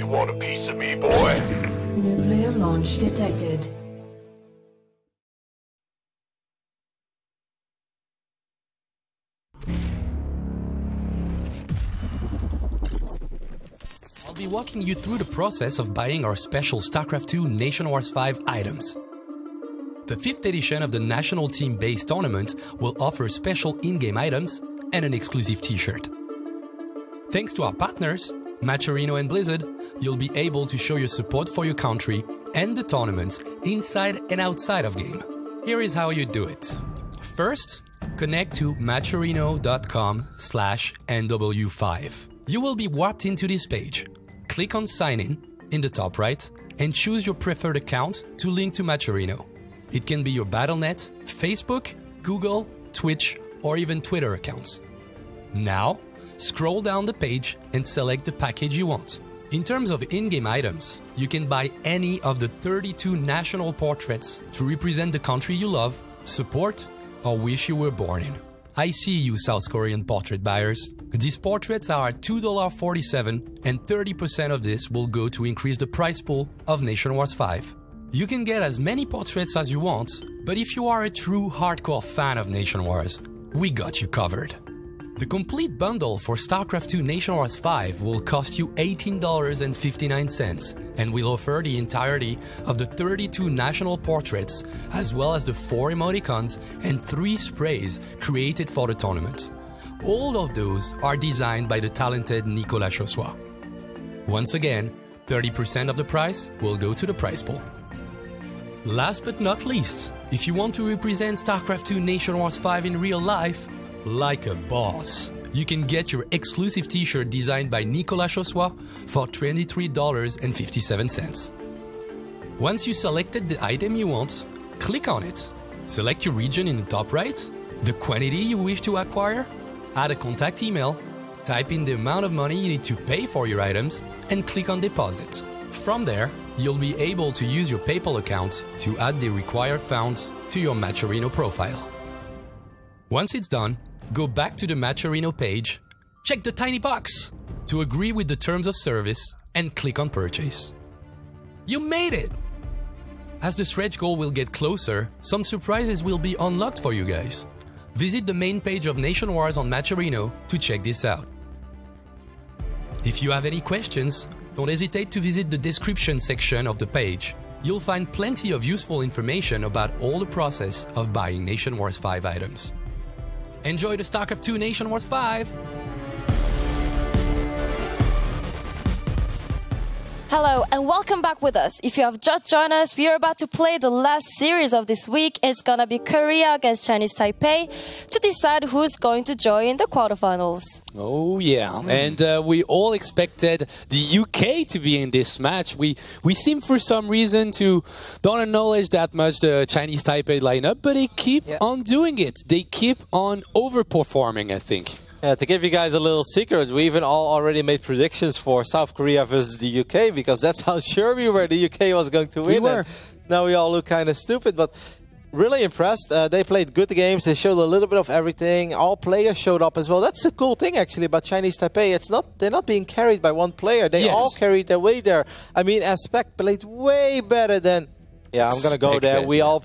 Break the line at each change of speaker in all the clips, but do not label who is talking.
You want a piece of me, boy?
Nuclear launch detected.
I'll be walking you through the process of buying our special StarCraft 2 Nation Wars 5 items. The 5th edition of the National Team-based tournament will offer special in-game items and an exclusive t-shirt. Thanks to our partners, Matcherino and Blizzard, you'll be able to show your support for your country and the tournaments inside and outside of game. Here is how you do it. First, connect to matcherino.com/NW5. You will be warped into this page. Click on Sign in the top right and choose your preferred account to link to Matcherino. It can be your Battle.net, Facebook, Google, Twitch, or even Twitter accounts. Now, scroll down the page and select the package you want. In terms of in-game items, you can buy any of the 32 national portraits to represent the country you love, support, or wish you were born in. I see you, South Korean portrait buyers. These portraits are at $2.47 and 30% of this will go to increase the prize pool of Nation Wars 5. You can get as many portraits as you want, but if you are a true hardcore fan of Nation Wars, we got you covered. The complete bundle for StarCraft 2 Nation Wars 5 will cost you $18.59 and will offer the entirety of the 32 national portraits as well as the 4 emoticons and 3 sprays created for the tournament. All of those are designed by the talented Nicolas Chaussois. Once again, 30% of the price will go to the prize pool. Last but not least, if you want to represent StarCraft 2 Nation Wars 5 in real life, like a boss, you can get your exclusive t-shirt designed by Nicolas Chaussois for $23.57. Once you selected the item you want, click on it. Select your region in the top right, the quantity you wish to acquire, add a contact email, type in the amount of money you need to pay for your items, and click on deposit. From there, you'll be able to use your PayPal account to add the required funds to your Matcherino profile. Once it's done, go back to the Matcherino page, check the tiny box to agree with the terms of service, and click on Purchase. You made it! As the stretch goal will get closer, some surprises will be unlocked for you guys. Visit the main page of Nation Wars on Matcherino to check this out. If you have any questions, don't hesitate to visit the description section of the page. You'll find plenty of useful information about all the process of buying Nation Wars 5 items. Enjoy the StarCraft 2 Nation Wars 5!
Hello and welcome back with us. If you have just joined us, we are about to play the last series of this week. It's gonna be Korea against Chinese Taipei to decide who's going to join the quarterfinals.
Oh yeah, and we all expected the UK to be in this match. We seem for some reason to don't acknowledge that much the Chinese Taipei lineup, but they keep on doing it. They keep on overperforming, I think.
Yeah, to give you guys a little secret, we even already made predictions for South Korea versus the UK because that's how sure we were the UK was going to win.
We were.
Now we all look kind of stupid, but really impressed. They played good games. They showed a little bit of everything. All players showed up as well. That's a cool thing actually about Chinese Taipei. They're not being carried by one player. They all carried their way there. I mean, Aspect played way better than. Yeah, I'm going to go there. We all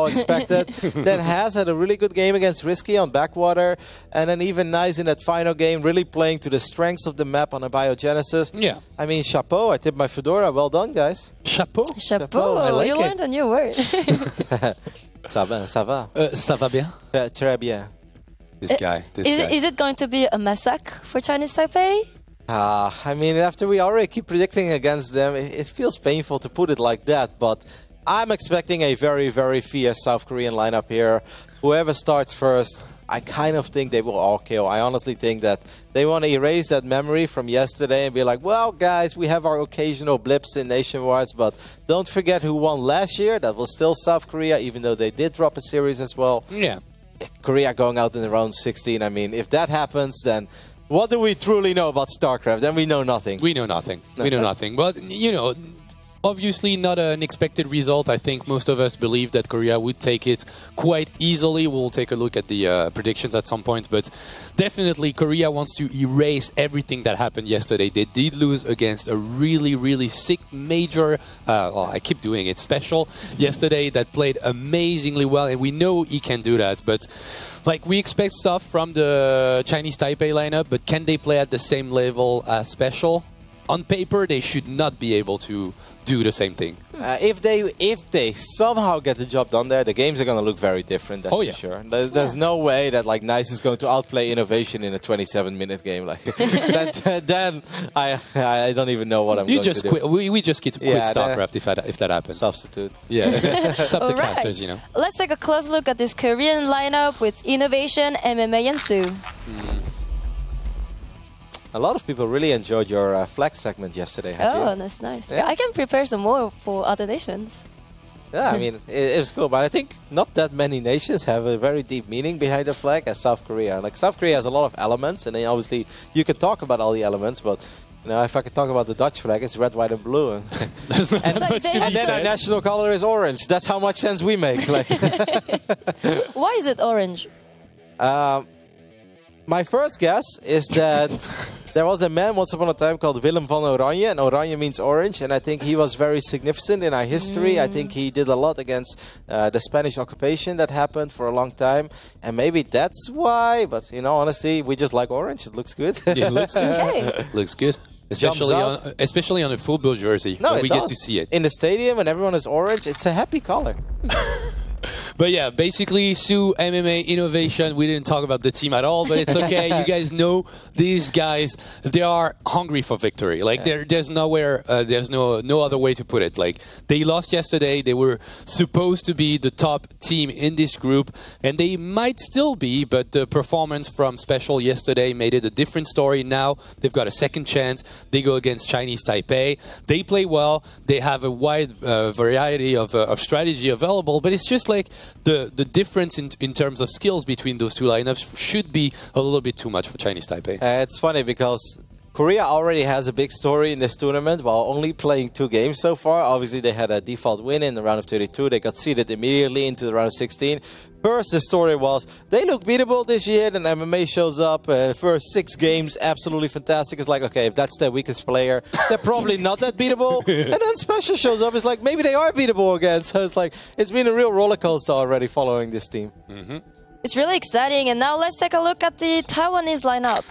expected. Then Has had a really good game against Risky on Backwater. And then even Nice in that final game, really playing to the strengths of the map on a Biogenesis. Yeah. I mean, chapeau. I tip my fedora. Well done, guys.
Chapeau.
Chapeau.
I like
you learned a new word.
Ça va, ça va.
Ça va bien?
Très bien.
This guy.
Is it going to be a massacre for Chinese Taipei?
I mean, after we already keep predicting against them, it feels painful to put it like that. But I'm expecting a very, very fierce South Korean lineup here. Whoever starts first, I kind of think they will all kill. I honestly think that they want to erase that memory from yesterday and be like, well, guys, we have our occasional blips in Nation Wars, but don't forget who won last year. That was still South Korea, even though they did drop a series as well. Yeah. Korea going out in the round 16. I mean, if that happens, then what do we truly know about StarCraft? Then we know nothing.
We know nothing. We know nothing. But, you know, Obviously, not an expected result. I think most of us believe that Korea would take it quite easily. We'll take a look at the predictions at some point, but definitely Korea wants to erase everything that happened yesterday. They did lose against a really, really sick major, well, I keep doing it, special yesterday that played amazingly well, and we know he can do that, but like we expect stuff from the Chinese Taipei lineup, but can they play at the same level as special? On paper, they should not be able to do the same thing.
If they somehow get the job done there, the games are going to look very different. That's for sure. There's no way that like Nice is going to outplay Innovation in a 27-minute game. Like then I don't even know what I'm going to do.
We just quit StarCraft if that happens.
Substitute.
Yeah, sub the casters, you know.
Let's take a close look at this Korean lineup with Innovation, MMA, and Sue.
A lot of people really enjoyed your flag segment yesterday.
Oh, that's nice. Yeah. I can prepare some more for other nations.
Yeah, I mean, it was cool, but I think not that many nations have a very deep meaning behind the flag as South Korea. Like, South Korea has a lot of elements, and then obviously you can talk about all the elements, but you know, if I could talk about the Dutch flag, it's red, white, and blue. And then our national color is orange. That's how much sense we make. Like.
Why is it orange?
My first guess is that there was a man once upon a time called Willem van Oranje, and Oranje means orange, and I think he was very significant in our history. I think he did a lot against the Spanish occupation that happened for a long time, and maybe that's Why, but you know, honestly, we just like orange. It looks good.
It looks good. Okay. Looks good. Especially on a full build jersey, when we get to see it.
In the stadium and everyone is orange, it's a happy color.
But yeah, basically, Sue, MMA, Innovation, we didn't talk about the team at all, but it's okay. You guys know these guys, they are hungry for victory. Like, there's nowhere, there's no other way to put it. Like, they lost yesterday. They were supposed to be the top team in this group, and they might still be, but the performance from Special yesterday made it a different story. Now they've got a second chance. They go against Chinese Taipei. They play well. They have a wide variety of strategy available, but it's just like the difference in terms of skills between those two lineups should be a little bit too much for Chinese Taipei.
It's funny because Korea already has a big story in this tournament while only playing 2 games so far. Obviously, they had a default win in the round of 32. They got seeded immediately into the round of 16. First, the story was they look beatable this year. Then MMA shows up. First 6 games, absolutely fantastic. It's like, okay, if that's their weakest player, they're probably not that beatable. And then Special shows up. It's like, maybe they are beatable again. So it's like, it's been a real roller coaster already following this team.
It's really exciting. And now let's take a look at the Taiwanese lineup.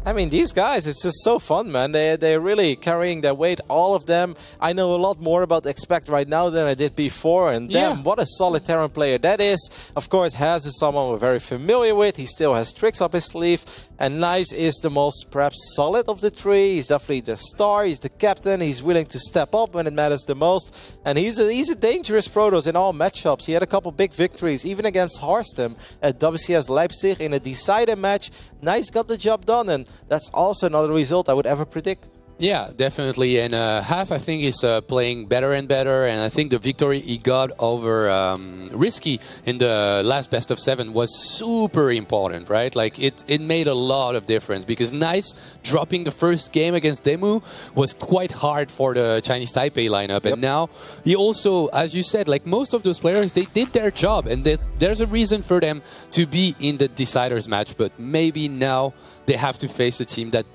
I mean, these guys, it's just so fun, man. They're really carrying their weight, all of them. I know a lot more about Expect right now than I did before. And damn, what a solid Terran player that is. Of course, Has is someone we're very familiar with. He still has tricks up his sleeve. And Nice is the most, perhaps, solid of the 3. He's definitely the star. He's the captain. He's willing to step up when it matters the most. And he's a dangerous Protoss in all matchups. He had a couple big victories, even against Harstem at WCS Leipzig in a decider match. Nice got the job done, and that's also not a result I would ever predict.
Yeah, definitely. And Half, I think, is playing better and better. And I think the victory he got over Risky in the last best of 7 was super important, right? Like, it made a lot of difference because Nice dropping the first game against Demu was quite hard for the Chinese Taipei lineup. And now he also, as you said, like most of those players, they did their job. And there's a reason for them to be in the deciders match. But maybe now they have to face a team that,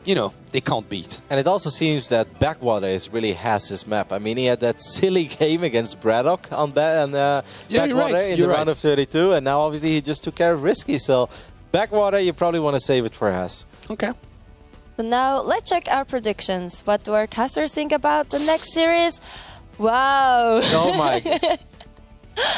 you know, they can't beat.
And it also seems that Backwater is really has his map. I mean, he had that silly game against Braddock on Backwater in the round of 32, and now obviously he just took care of Risky. So Backwater, you probably want to save it for Has.
Okay.
So now let's check our predictions. What do our casters think about the next series? Wow.
Oh my.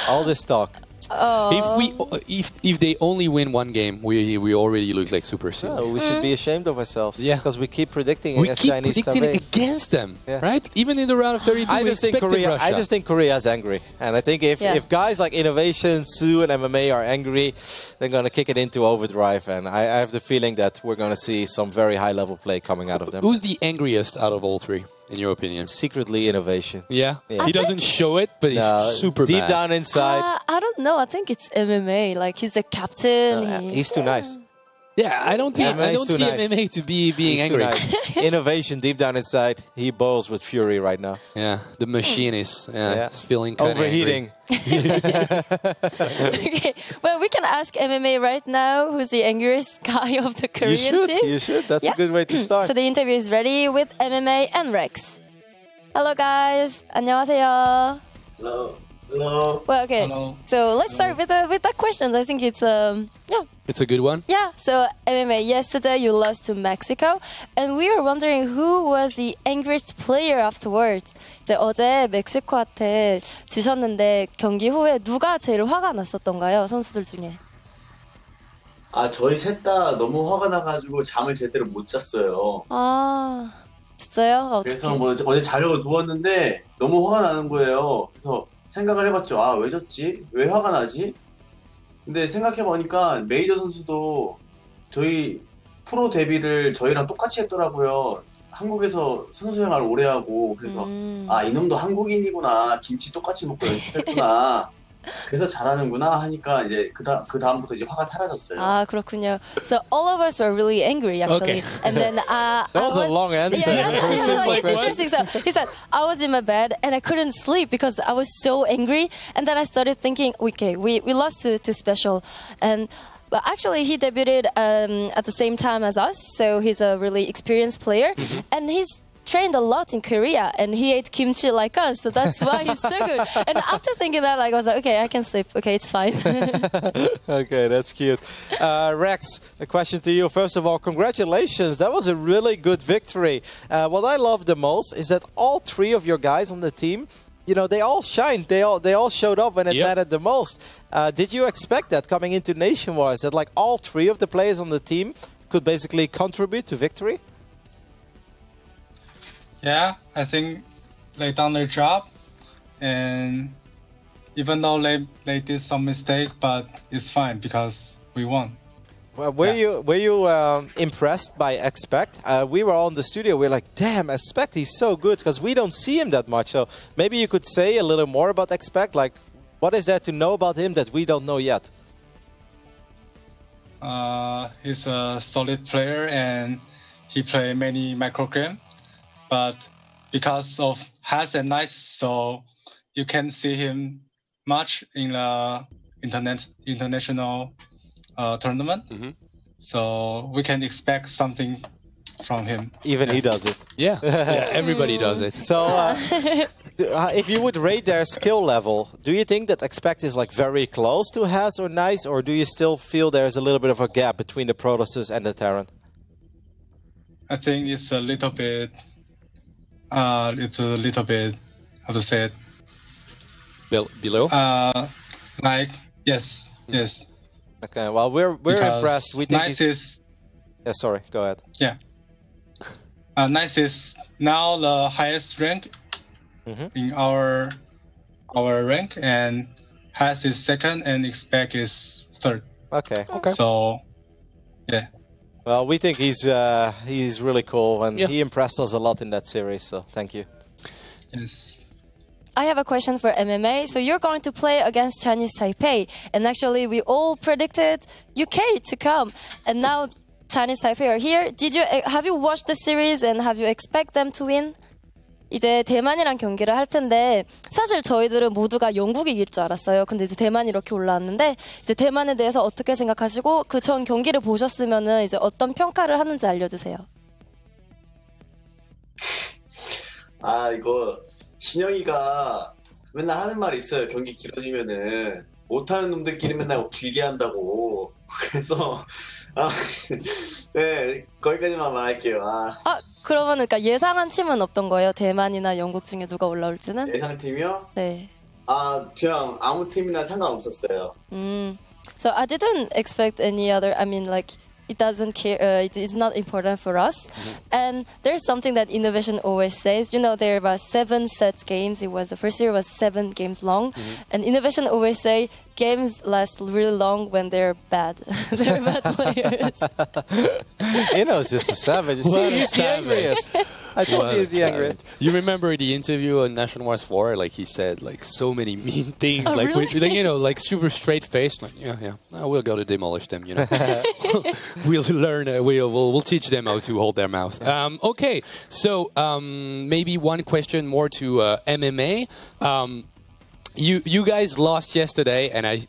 All this talk.
If they only win 1 game, we already look like super silly.
Oh, we should be ashamed of ourselves.
Yeah,
because we keep predicting against Chinese Taipei.
We keep predicting against them, right? Even in the round of 32,
I just think Korea is angry, and I think if guys like Innovation, Sue, and MMA are angry, they're going to kick it into overdrive. And I have the feeling that we're going to see some very high-level play coming out of them.
Who's the angriest out of all 3? In your opinion?
Secretly Innovation.
Yeah? He doesn't show it, but he's super
deep
mad.
down inside.
I don't know. I think it's MMA. Like, he's the captain.
He's too nice.
Yeah, I don't see MMA to be being angry.
Innovation deep down inside. He boils with fury right now.
Yeah, the machine is feeling kind of
overheating.
Okay, well, we can ask MMA right now who's the angriest guy of the Korean team.
You should. That's a good way to start.
So the interview is ready with MMA and Rex. Hello, guys. 안녕하세요.
Hello. Hello.
Well, okay.
Hello.
So let's start with that question. I think it's
It's a good one.
Yeah. So MMA, yesterday you lost to Mexico, and we were wondering who was the angriest player afterwards. 이제 어제 멕시코한테 지셨는데 경기 후에 누가 제일 화가 났었던가요, 선수들 중에?
저희 셋 다 너무 화가 나가지고 잠을 제대로 못 잤어요.
아, 진짜요?
그래서 뭐 어제 자려고 누웠는데 너무 화가 나는 거예요. 그래서 생각을 해봤죠. 왜 졌지? 왜 화가 나지? 근데 생각해보니까 메이저 선수도 저희 프로 데뷔를 저희랑 똑같이 했더라고요. 한국에서 선수 생활을 오래 하고 그래서 이놈도 한국인이구나. 김치 똑같이 먹고 연습했구나. 그래서 잘하는구나 하니까 이제 그 다음부터 이제 화가 사라졌어요.
아, 그렇군요. So all of us were really angry actually.
Okay.
And then
that was a long answer.
It's interesting. So he said I was in my bed and I couldn't sleep because I was so angry. And then I started thinking, okay, we lost to Special, and but actually he debuted at the same time as us, so he's a really experienced player, and he's trained a lot in Korea, and he ate kimchi like us, so that's why he's so good. And after thinking that, I was like, okay, I can sleep. Okay, it's fine.
Okay, that's cute. Rex, a question to you. First of all, congratulations. That was a really good victory. What I love the most is that all three of your guys on the team, you know, they all shined. They all showed up when it mattered the most. Did you expect that coming into Nation-wise, that like all three of the players on the team could basically contribute to victory?
Yeah, I think they done their job, and even though they did some mistake, but it's fine because we won.
Well, were you impressed by Expect? We were all in the studio. We were like, damn, Expect, he's so good, because we don't see him that much. So maybe you could say a little more about Expect. Like, what is there to know about him that we don't know yet?
He's a solid player, and he play many micro games. But because of Has and Nice, so you can see him much in the international tournament. So we can expect something from him.
Even he does it.
Yeah, everybody does it.
So if you would rate their skill level, do you think that Expect is like very close to Has or Nice, or do you still feel there's a little bit of a gap between the Protoss and the Terran?
I think it's a little bit. How to say it?
Below?
Yes.
Okay, well, we're impressed. We think
Nice is...
Yeah, sorry, go ahead.
Yeah. Nice is now the highest rank in our rank, and Has is second, and Expect is third.
Okay.
So, yeah.
Well, we think he's really cool, and he impressed us a lot in that series, so thank you.
Yes.
I have a question for MMA. So you're going to play against Chinese Taipei, and actually we all predicted UK to come, and now Chinese Taipei are here. Have you watched the series, and have you expect them to win? 이제 대만이랑 경기를 할 텐데 사실 저희들은 모두가 영국이 이길 줄 알았어요. 근데 이제 대만이 이렇게 올라왔는데 이제 대만에 대해서 어떻게 생각하시고 그 전 경기를 보셨으면은 이제 어떤 평가를 하는지 알려주세요.
이거 신영이가 맨날 하는 말이 있어요. 경기 길어지면은 못하는 놈들끼리 맨날 길게 한다고. 그래서 네, 거기까지만 말할게요.
그러면 그러니까 예상한 팀은 없던 거예요? 대만이나 영국 중에 누가 올라올지는?
예상팀이요?
네.
그냥 아무 팀이나 상관없었어요.
So I didn't expect any other. I mean, like it doesn't care. It is not important for us. And there's something that Innovation always says. You know, there are about 7 sets games. The first year was 7 games long, and Innovation always say games last really long when they're bad. They're bad players.
You know, it's just a savage. He's the angriest. I told you he's the angriest.
You remember the interview on National Wars 4? Like he said, like so many mean things,
Oh,
like,
really?
like you know, like super straight faced. Like we'll go to demolish them. You know, we'll learn. We'll teach them how to hold their mouth. Okay, so maybe one question more to MMA. You guys lost yesterday, and I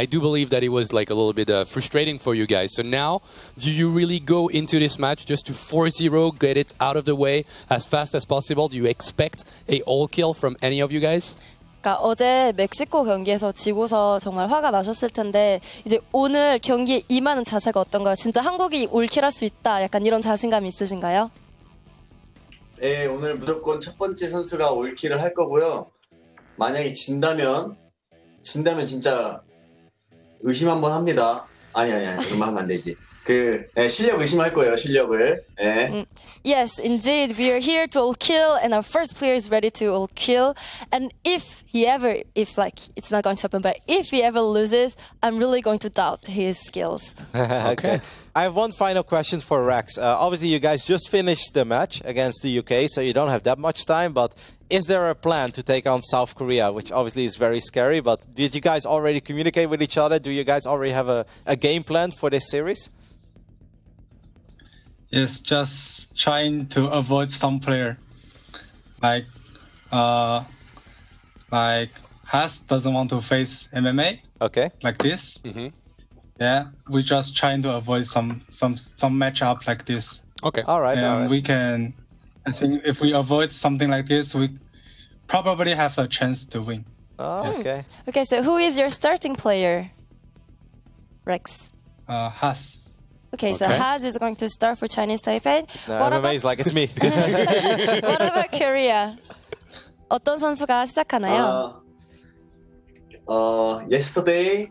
do believe that it was like a little bit frustrating for you guys. So now, do you really go into this match just to 4-0, get it out of the way as fast as possible? Do you expect a all kill from any of you guys?
그러니까 어제 멕시코 경기에서 지고서 정말 화가 나셨을 텐데 이제 오늘 경기에 임하는 자세가 어떤가요? 진짜 한국이 올킬할 수 있다. 약간 이런 자신감이 있으신가요?
네, 오늘 무조건 첫 번째 선수가 올킬을 할 거고요. 만약에 진다면 진짜 의심 한번 합니다. 아니 그만 하면 안 되지. 실력 의심할 거예요. 실력을. 네.
Yes, indeed, we are here to all kill, and our first player is ready to all kill. And if it's not going to happen, but if he ever loses, I'm really going to doubt his skills.
Okay. I have one final question for Rex. Obviously, you guys just finished the match against the UK, so you don't have that much time, but is there a plan to take on South Korea, which obviously is very scary, but did you guys already communicate with each other? Do you guys already have a game plan for this series?
Yes, just trying to avoid some player. Like Has doesn't want to face MMA.
Okay.
Like this. Yeah, we're just trying to avoid some matchup like this.
Okay.
All right.
And we can, I think if we avoid something like this, we probably have a chance to win.
Oh, okay.
Okay, so who is your starting player, Rex?
Has.
Okay, so Has is going to start for Chinese Taipei.
MMA is like, it's me.
What about Korea? 어떤 선수가 시작하나요?
Yesterday,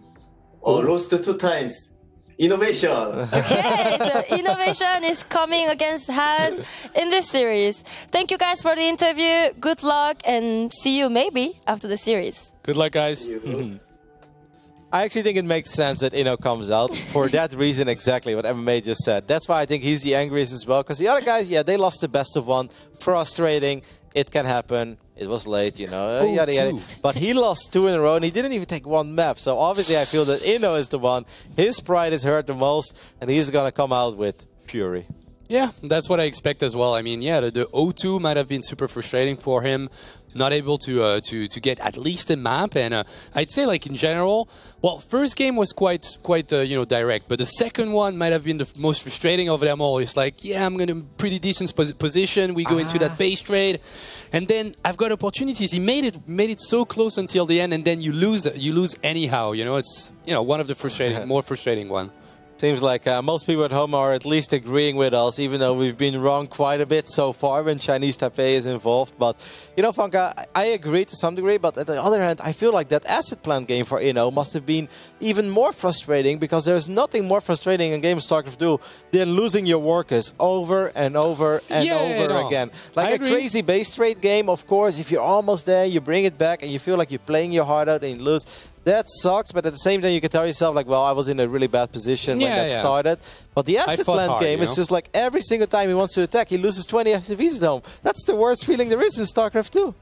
lost 2 times. Innovation.
Okay, so innovation is coming against Has in this series. Thank you guys for the interview. Good luck and see you maybe after the series.
Good luck, guys.
I actually think it makes sense that Ino comes out for that reason exactly what MMA just said. That's why I think he's the angriest as well. Because the other guys, yeah, they lost the best of 1. Frustrating. It can happen. It was late, you know. Yada, yada. But he lost 2 in a row and he didn't even take 1 map. So obviously I feel that Ino is the one. His pride is hurt the most and he's going to come out with fury.
Yeah, that's what I expect as well. I mean, yeah, the 0-2 might have been super frustrating for him. Not able to get at least a map, and I'd say like in general, well, first game was quite direct, but the second one might have been the most frustrating of them all. It's like, yeah, I'm in a pretty decent position. We go into that base trade, and then I've got opportunities. He made it so close until the end, and then you lose anyhow. You know, it's one of the more frustrating one.
Seems like most people at home are at least agreeing with us, even though we've been wrong quite a bit so far when Chinese Taipei is involved. But, Funka, I agree to some degree, but at the other hand, I feel like that asset plan game for Ino must have been even more frustrating, because there's nothing more frustrating in game of StarCraft 2 than losing your workers over and over and over again. Like a crazy base trade game, of course, if you're almost there, you bring it back and you feel like you're playing your heart out and you lose. That sucks, but at the same time, you can tell yourself, like, well, I was in a really bad position when that started. But the asset plan game is just like every single time he wants to attack, he loses 20 SCVs at home. That's the worst feeling there is in StarCraft 2.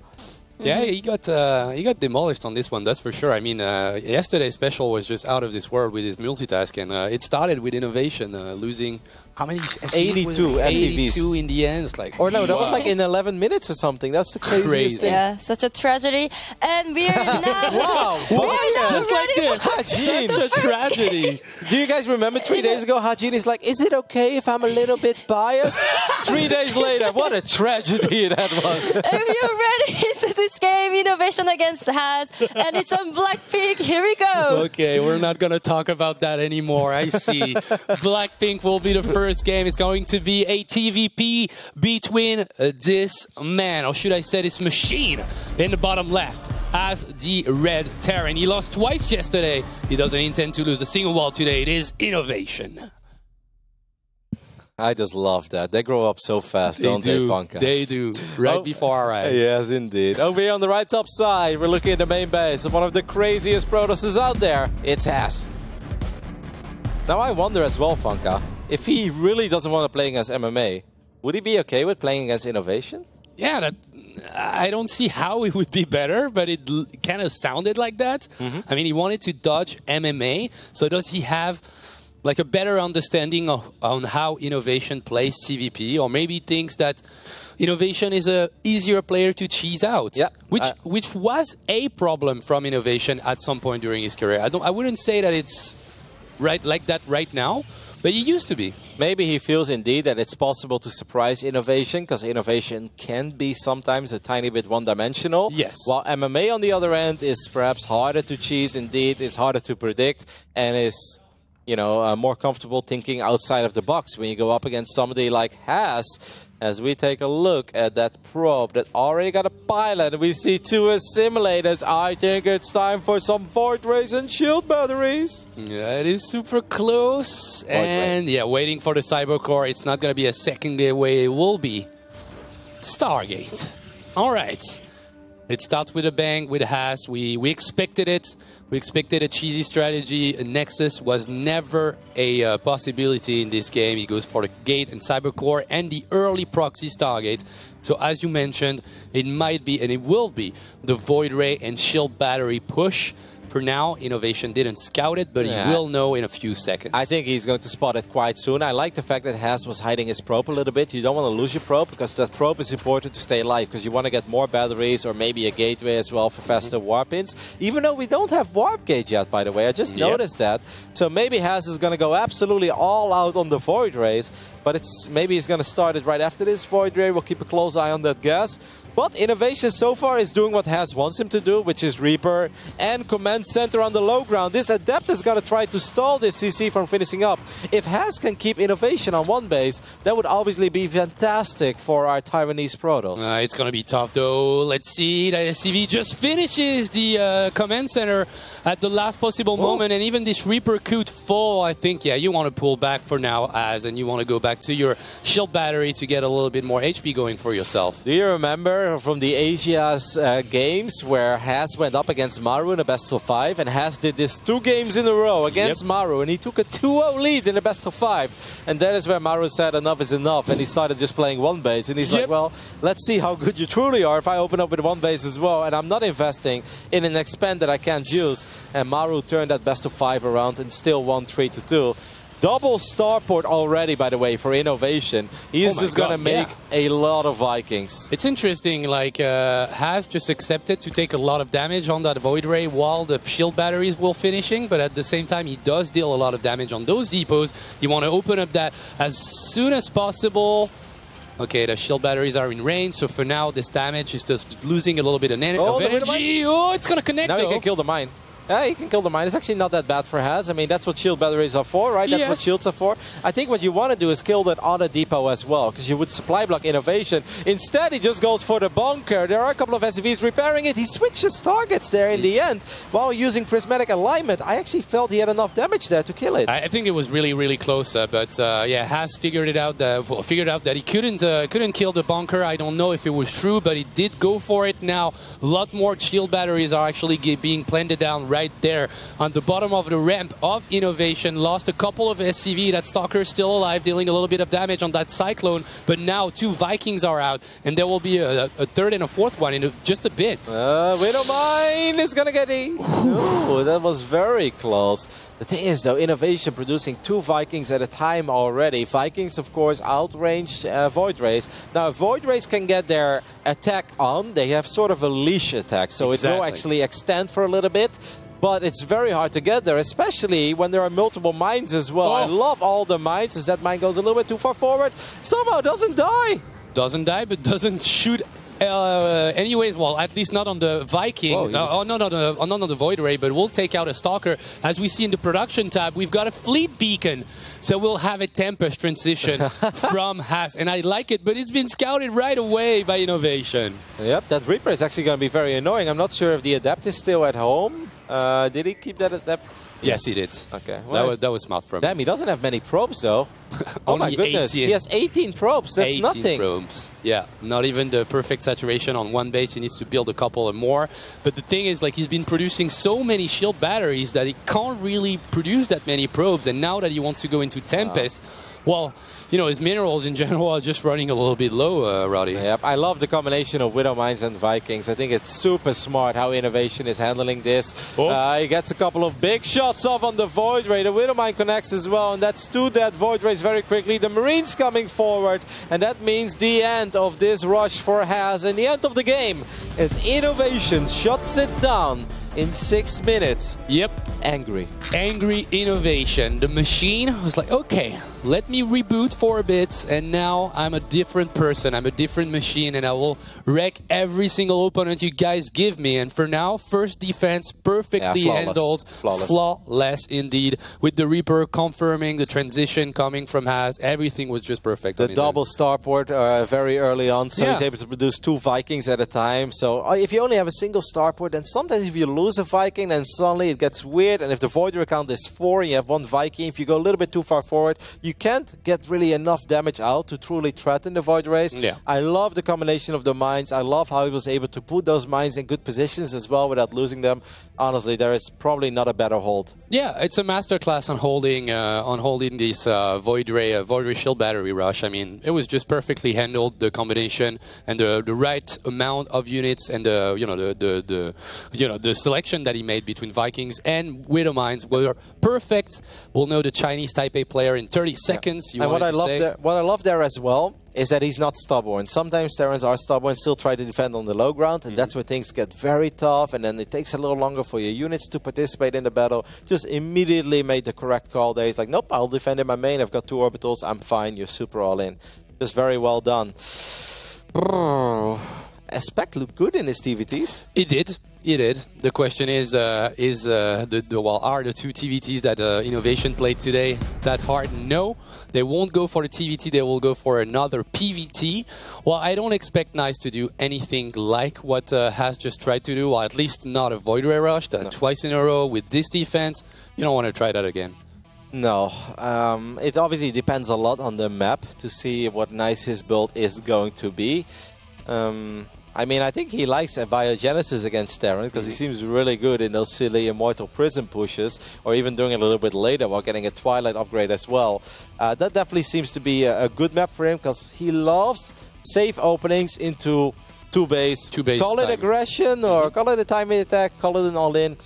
Yeah, he got demolished on this one, that's for sure. I mean, yesterday's special was just out of this world with his multitask, and it started with innovation, losing how many SCVs?
82 SCVs.
82 in the end. It's like,
or no, that was like in 11 minutes or something. That's the craziest thing.
Yeah, such a tragedy. And we are now...
Just like this. Such a tragedy.
Do you guys remember 3 days ago, Hajin is like, is it okay if I'm a little bit biased? 3 days later, what a tragedy that was.
If you're ready to this game, innovation against Has, and it's on Blackpink. Here we go.
Okay, we're not going to talk about that anymore. I see. Blackpink will be the first game. It's going to be a TVP between this man, or should I say this machine, in the bottom left as the Red Terran. He lost twice yesterday. He doesn't intend to lose a single wall today. It is innovation.
I just love that. They grow up so fast, don't they, Funka?
They do. Right before our eyes.
Yes, indeed. Over here on the right top side, we're looking at the main base of one of the craziest Protosses out there. It's Has. Now, I wonder as well, Funka, if he really doesn't want to play against MMA, Would he be okay with playing against Innovation?
Yeah, I don't see how it would be better, but it kind of sounded like that. I mean, he wanted to dodge MMA, so does he have like a better understanding on how Innovation plays TVP, or maybe thinks that Innovation is a easier player to cheese out, which was a problem from Innovation at some point during his career. I wouldn't say that it's right like that right now, but it used to be.
Maybe he feels indeed that it's possible to surprise Innovation, because Innovation can be sometimes a tiny bit one-dimensional.
Yes.
While MMA on the other end is perhaps harder to cheese indeed, it's harder to predict, and is, you know, more comfortable thinking outside of the box when you go up against somebody like Haas. As we take a look at that probe that already got a pilot, we see 2 assimilators. I think it's time for some Void Rays and shield batteries.
Yeah, it is super close. And yeah, waiting for the Cyber Core. It's not going to be a second away. It will be Stargate. All right. It starts with a bang with Haas. We expected it. We expected a cheesy strategy. Nexus was never a possibility in this game. He goes for the Gate and Cybercore and the early proxy Stargate. So as you mentioned, it might be and it will be the Void Ray and Shield Battery push. For now, Innovation didn't scout it, but he will know in a few seconds.
I think he's going to spot it quite soon. I like the fact that Haas was hiding his probe a little bit. You don't want to lose your probe, because that probe is important to stay alive, because you want to get more batteries or maybe a gateway as well for faster warp-ins. Even though we don't have warp gauge yet, by the way. I just noticed that. So maybe Haas is going to go absolutely all out on the Void Rays, but maybe he's going to start it right after this Void Ray. We'll keep a close eye on that gas. But Innovation so far is doing what Haas wants him to do, which is Reaper and Command Center on the low ground. This Adept is going to try to stall this CC from finishing up. If Haas can keep Innovation on one base, that would obviously be fantastic for our Taiwanese Protoss.
It's going to be tough, though. Let's see. The SCV just finishes the Command Center at the last possible moment, and even this Reaper could fall. I think, yeah, you want to pull back for now, and you want to go back to your shield battery to get a little bit more HP going for yourself.
Do you remember from the Asia's games where Haas went up against Maru in a best of 5, and Haas did this 2 games in a row against Maru, and he took a 2-0 lead in the best of 5, and that is where Maru said enough is enough, and he started just playing one base, and he's like, well, let's see how good you truly are if I open up with one base as well, and I'm not investing in an expand that I can't use. And Maru turned that best of 5 around and still won 3-2. Double starport already, by the way, for Innovation. He's just going to make a lot of Vikings.
It's interesting, like, Haas just accepted to take a lot of damage on that Void Ray while the shield batteries were finishing, but at the same time, he does deal a lot of damage on those depots. You want to open up that as soon as possible. Okay, the shield batteries are in range, so for now, this damage is just losing a little bit of energy. Oh, it's going to connect,
now
though.
He can kill the mine. Yeah, he can kill the mine. It's actually not that bad for Haas. I mean, that's what shield batteries are for, right? That's what shields are for. I think what you want to do is kill that other depot as well, because you would supply block Innovation. Instead, he just goes for the bunker. There are a couple of SCVs repairing it. He switches targets there in the end while using prismatic alignment. I actually felt he had enough damage there to kill it.
I think it was really, really close, but yeah, Haas figured it out. Figured out that he couldn't kill the bunker. I don't know if it was true, but he did go for it. Now, a lot more shield batteries are actually being planted down right there on the bottom of the ramp of Innovation. Lost a couple of SCV. That Stalker still alive, dealing a little bit of damage on that Cyclone, but now 2 Vikings are out, and there will be a third and a fourth one in just a bit.
Widow Mine is gonna get it. Ooh, that was very close. The thing is, though, Innovation producing 2 Vikings at a time already. Vikings, of course, outranged Void Rays. Now, Void Rays can get their attack on. They have sort of a leash attack, so it will actually extend for a little bit. But it's very hard to get there, especially when there are multiple mines as well. I love all the mines, as that mine goes a little bit too far forward. Somehow doesn't die.
Doesn't die, but doesn't shoot anyways, well, at least not on the Viking. Not on the Void Ray, but we'll take out a Stalker. As we see in the production tab, we've got a Fleet Beacon. So we'll have a Tempest transition from Haas. And I like it, but it's been scouted right away by Innovation.
Yep, that Reaper is actually going to be very annoying. I'm not sure if the Adept is still at home. Did he keep that Adept?
Yes, he did.
Okay.
Well, that was smart from him.
Damn, he doesn't have many probes, though. Oh my goodness. 18. He has 18 probes. That's
18
nothing.
Probes. Yeah, not even the perfect saturation on one base. He needs to build a couple of more. But the thing is, like, he's been producing so many shield batteries that he can't really produce that many probes. And now that he wants to go into Tempest, Well, you know, his minerals in general are just running a little bit low, Roddy.
Yep, I love the combination of Widow Mines and Vikings. I think it's super smart how Innovation is handling this.
Oh.
He gets a couple of big shots off on the Void Ray. The Widow Mine connects as well, and that's 2 dead Void Rays very quickly. The Marines coming forward, and that means the end of this rush for Haas. And the end of the game is Innovation shuts it down in 6 minutes.
Yep.
Angry.
Angry Innovation. The machine was like, okay, let me reboot for a bit, and now I'm a different person. I'm a different machine, and I will wreck every single opponent you guys give me. And for now, first defense perfectly handled. Flawless indeed. With the Reaper confirming the transition coming from Haas, everything was just perfect.
The double starport very early on, so he's able to produce 2 Vikings at a time. So if you only have a single starport, then sometimes if you lose a Viking, then suddenly it gets weird. And if the Void Ray count is 4 and you have 1 Viking, if you go a little bit too far forward, you can't get really enough damage out to truly threaten the Void Rays.
Yeah.
I love the combination of the mines. I love how he was able to put those mines in good positions as well without losing them. Honestly, there is probably not a better hold.
Yeah, it's a masterclass on holding this Void Ray shield battery rush. I mean, it was just perfectly handled, the combination and the right amount of units, and the selection that he made between Vikings and Widow Mines were perfect. We'll know the Chinese Taipei player in 30 seconds.
And what I love there as well is that he's not stubborn. Sometimes Terrans are stubborn, still try to defend on the low ground, and that's where things get very tough, and then it takes a little longer for your units to participate in the battle. Just immediately made the correct call there. He's like, nope, I'll defend in my main. I've got 2 orbitals. I'm fine. You're super all in. Just very well done. Aspect looked good in his TVTs.
It did. It did. The question is are the 2 TVTs that Innovation played today that hard? No. They won't go for the TVT. They will go for another PVT. Well, I don't expect Nice to do anything like what Haas just tried to do, or at least not a Void Ray rush twice in a row with this defense. You don't want to try that again.
No. It obviously depends a lot on the map to see what Nice his build is going to be. I mean, I think he likes a Biogenesis against Terran because he seems really good in those silly Immortal Prism pushes, or even doing it a little bit later while getting a Twilight upgrade as well. That definitely seems to be a good map for him because he loves safe openings into 2 base. Call it aggression or call it a timing attack, call it an all-in.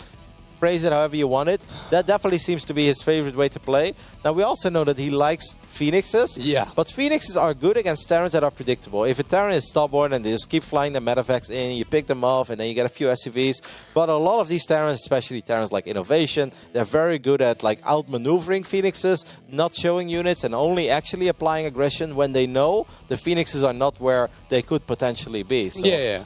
Phrase it however you want it. That definitely seems to be his favorite way to play. Now, we also know that he likes Phoenixes.
Yeah.
But Phoenixes are good against Terrans that are predictable. If a Terran is stubborn and they just keep flying the Medevacs in, you pick them off and then you get a few SCVs. But a lot of these Terrans, especially Terrans like Innovation, they're very good at like outmaneuvering Phoenixes, not showing units and only actually applying aggression when they know the Phoenixes are not where they could potentially be. So.
Yeah.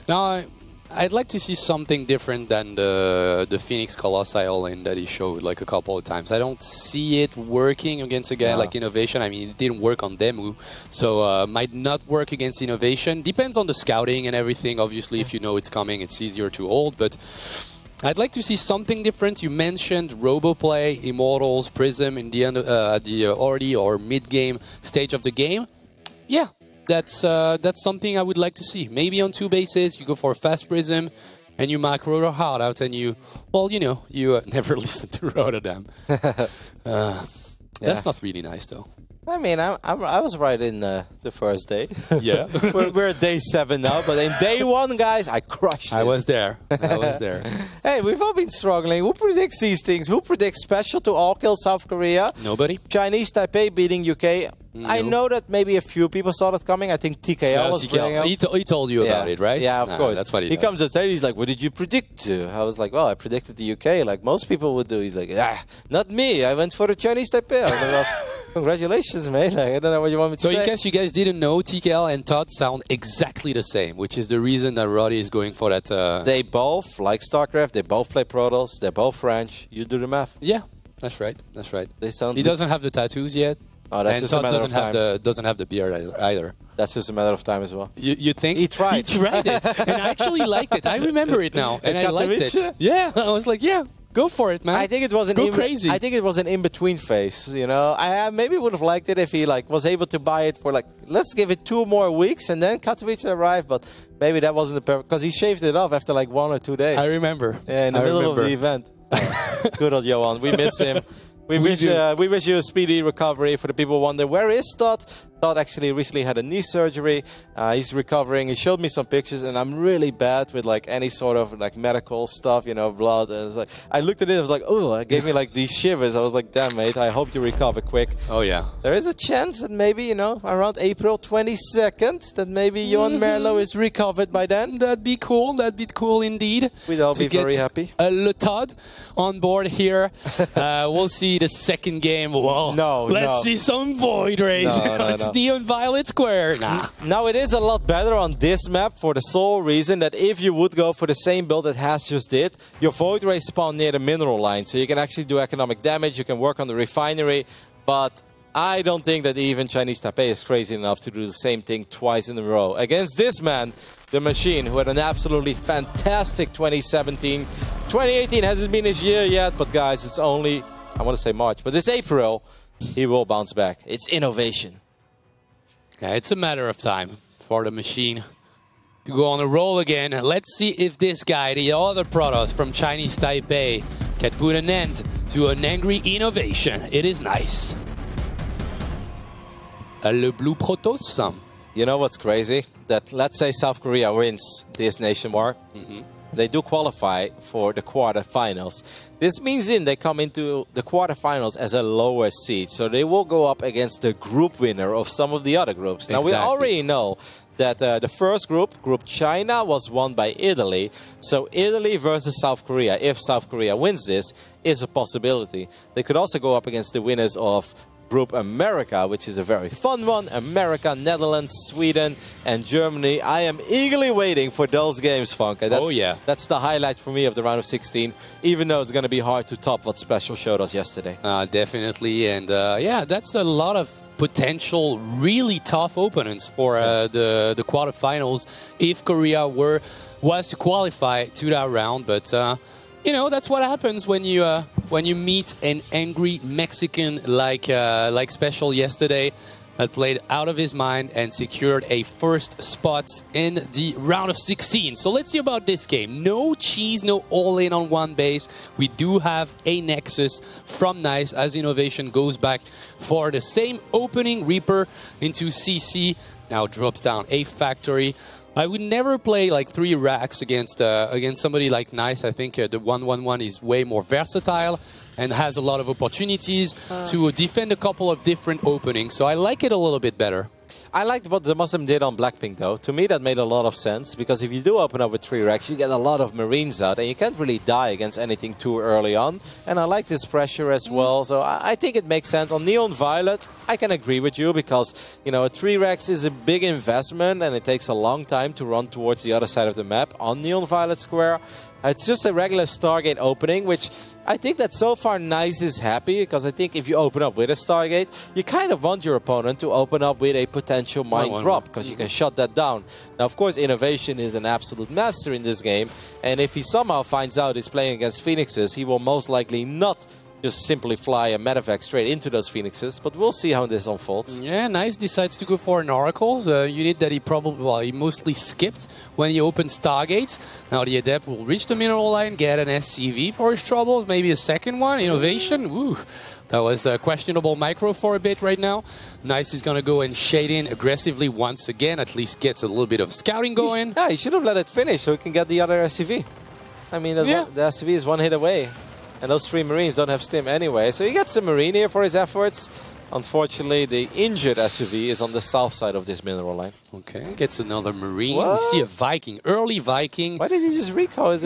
Now, I'd like to see something different than the Phoenix Colossi all-in that he showed like a couple of times. I don't see it working against a guy like Innovation. I mean, it didn't work on Demu, so might not work against Innovation. Depends on the scouting and everything. Obviously, if you know it's coming, it's easier to hold, but I'd like to see something different. You mentioned Roboplay, Immortals, Prism in the end, the early or mid-game stage of the game. Yeah. That's something I would like to see. Maybe on 2 bases, you go for a fast Prism, and you macro your heart out, and you never listen to Rotterdam. That's not really nice, though.
I mean, I was right in the first day.
Yeah.
we're at day 7 now, but in day 1, guys, I crushed it.
I was there.
Hey, we've all been struggling. Who predicts these things? Who predicts special to all kill South Korea?
Nobody.
Chinese Taipei beating UK. No. I know that maybe a few people saw that coming. I think TKL was bringing up.
He told you about it, right?
Yeah, of course.
That's what he does.
Comes and says, he's like, what did you predict? I was like, well, I predicted the UK like most people would do. He's like, not me. I went for the Chinese Taipei. I was like, well, congratulations, man. Like, I don't know what you want me to say.
So in case you guys didn't know, TKL and Toute sound exactly the same, which is the reason that Roddy is going for that.
They both like StarCraft. They both play Protoss. They're both French. You do the math.
Yeah, that's right. That's right.
They sound.
He doesn't have the tattoos yet.
Oh, that's just a matter of time.
Doesn't have the beard either.
That's just a matter of time as well.
You think?
He tried.
He tried it, and I actually liked it. I remember it now, and I liked it. Yeah, I was like, yeah, go for it, man.
I think it was
crazy.
I think it was an in-between phase. You know, I maybe would have liked it if he was able to buy it for let's give it 2 more weeks and then Katowice arrive. But maybe that wasn't the perfect because he shaved it off after 1 or 2 days.
I remember.
Yeah, in the middle of the event. Good old Johan. We miss him. We wish you a speedy recovery. For the people wondering, where is Toute? Toute actually recently had a knee surgery. He's recovering. He showed me some pictures, and I'm really bad with like any sort of like medical stuff, you know, blood. And it's like I looked at it, I was like, oh, it gave me like these shivers. I was like, damn, mate, I hope you recover quick.
Oh yeah.
There is a chance that maybe, you know, around April 22nd, that maybe Johan Merlo is recovered by then.
That'd be cool. That'd be cool indeed.
We'd all be very happy.
Le Todd on board here. We'll see the second game. Well, let's see some Void Rays. It's Neon Violet Square.
Now it is a lot better on this map for the sole reason that if you would go for the same build that Has just did, your Void Rays spawn near the mineral line, so you can actually do economic damage, you can work on the refinery, but I don't think that even Chinese Taipei is crazy enough to do the same thing twice in a row. Against this man, the Machine, who had an absolutely fantastic 2017. 2018 hasn't been his year yet, but guys, it's only, I want to say March, but it's April. He will bounce back. It's innovation.
Yeah, it's a matter of time for the Machine to go on a roll again. Let's see if this guy, the other Protoss from Chinese Taipei, can put an end to an angry innovation. It is nice. Le Blue Protoss.
You know what's crazy? That let's say South Korea wins this nation war. They do qualify for the quarterfinals. This means they come into the quarterfinals as a lower seed. So they will go up against the group winner of some of the other groups. Now, we already know that the first group, Group China, was won by Italy. So Italy versus South Korea, if South Korea wins this, is a possibility. They could also go up against the winners of Group America, which is a very fun one. America, Netherlands, Sweden, and Germany. I am eagerly waiting for those games, Funk. That's the highlight for me of the round of 16, even though it's going to be hard to top what Special showed us yesterday.
Definitely, and yeah, that's a lot of potential really tough opponents for the quarterfinals if Korea was to qualify to that round, but you know, that's what happens when you meet an angry Mexican like Special yesterday, that played out of his mind and secured a first spot in the round of 16. So let's see about this game. No cheese, no all-in on one base. We do have a Nexus from Nice as Innovation goes back for the same opening Reaper into CC. Now drops down a factory. I would never play like 3 racks against somebody like Nice. I think the 1-1-1 is way more versatile and has a lot of opportunities to defend a couple of different openings. So I like it a little bit better.
I liked what the Muslim did on Blackpink, though. To me, that made a lot of sense, because if you do open up with 3 racks, you get a lot of Marines out, and you can't really die against anything too early on. And I like this pressure as well, so I think it makes sense. On Neon Violet, I can agree with you, because, you know, 3 racks is a big investment, and it takes a long time to run towards the other side of the map on Neon Violet Square. It's just a regular Stargate opening, which I think that so far Nice is happy, because I think if you open up with a Stargate, you kind of want your opponent to open up with a potential mine drop, because you can shut that down. Now, of course, Innovation is an absolute master in this game, and if he somehow finds out he's playing against Phoenixes, he will most likely not just simply fly a medevac straight into those Phoenixes, but we'll see how this unfolds.
Yeah, Nice decides to go for an Oracle, the unit that he probably, well, he mostly skipped when he opened Stargate. Now the Adept will reach the mineral line, get an SCV for his troubles, maybe a second one, Innovation. Ooh, that was a questionable micro for a bit right now. Nice is going to go and shade in aggressively once again, at least gets a little bit of scouting going.
Yeah, he should have let it finish so he can get the other SCV. I mean, the SCV is 1 hit away. And those 3 Marines don't have stim anyway. So he gets a Marine here for his efforts. Unfortunately, the injured SUV is on the south side of this mineral line.
Okay, gets another Marine. What? We see a Viking, early Viking.
Why did he just recall?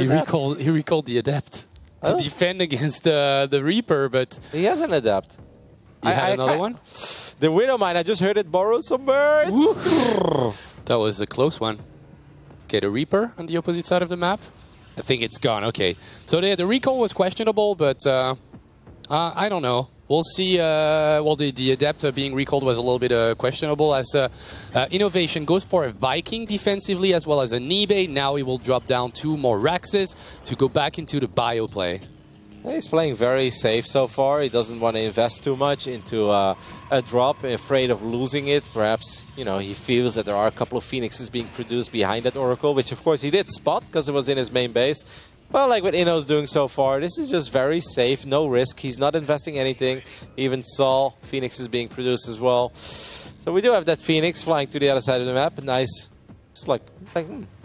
He recalled the Adept to defend against the Reaper, but...
He has an Adept.
You had another one?
The Widow Mine, I just heard it borrow some birds.
That was a close one. Okay, the Reaper on the opposite side of the map. I think it's gone. Okay, so the recall was questionable, but I don't know. We'll see. Well, the Adept being recalled was a little bit questionable, as Innovation goes for a Viking defensively as well as a Nibe. Now he will drop down 2 more Raxes to go back into the bio play.
He's playing very safe so far. He doesn't want to invest too much into a drop, afraid of losing it. Perhaps, you know, he feels that there are a couple of Phoenixes being produced behind that Oracle, which of course he did spot because it was in his main base. Well, like what Inno's doing so far, this is just very safe, no risk. He's not investing anything. Even saw Phoenix is being produced as well. So we do have that Phoenix flying to the other side of the map. Nice. It's like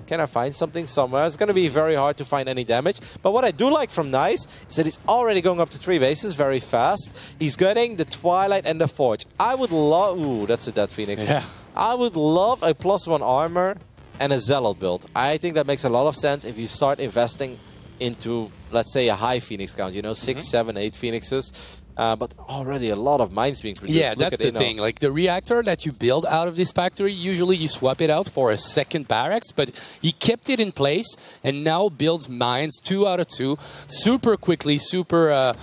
can I find something somewhere? It's going to be very hard to find any damage. But what I do like from Nice is that he's already going up to 3 bases very fast. He's getting the Twilight and the Forge. I would love... Ooh, that's a dead Phoenix.
Yeah.
I would love a +1 armor and a Zealot build. I think that makes a lot of sense if you start investing into, let's say, a high Phoenix count. You know, 6, 7, 8 Phoenixes. But already a lot of mines being produced.
Yeah, that's the thing. Like the reactor that you build out of this factory, usually you swap it out for a second barracks, but he kept it in place and now builds mines 2 out of 2 super quickly, super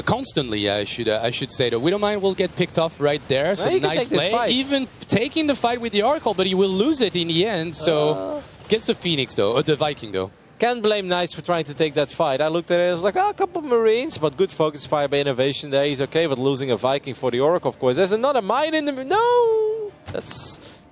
constantly. I should say the Widow mine will get picked off right there. So nice play. Even taking the fight with the Oracle, but he will lose it in the end. So gets the Phoenix though, or the Viking though.
Can't blame Nice for trying to take that fight. I looked at it, I was like, a couple of Marines, but good focus fire by Innovation there. He's okay with losing a Viking for the Oracle, of course. There's another mine in the... No!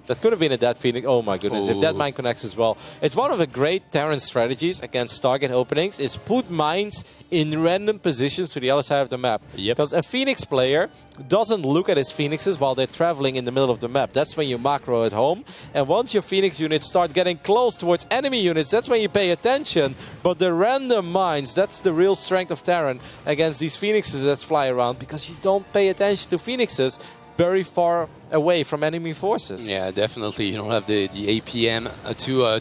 That could have been a dead Phoenix. Oh my goodness, if that mine connects as well. It's one of the great Terran strategies against target openings is put mines in random positions to the other side of the map. Because a Phoenix player doesn't look at his Phoenixes while they're traveling in the middle of the map. That's when you macro at home. And once your Phoenix units start getting close towards enemy units, that's when you pay attention. But the random mines, that's the real strength of Terran against these Phoenixes that fly around, because you don't pay attention to Phoenixes very far away from enemy forces.
Yeah, definitely. You don't have the APM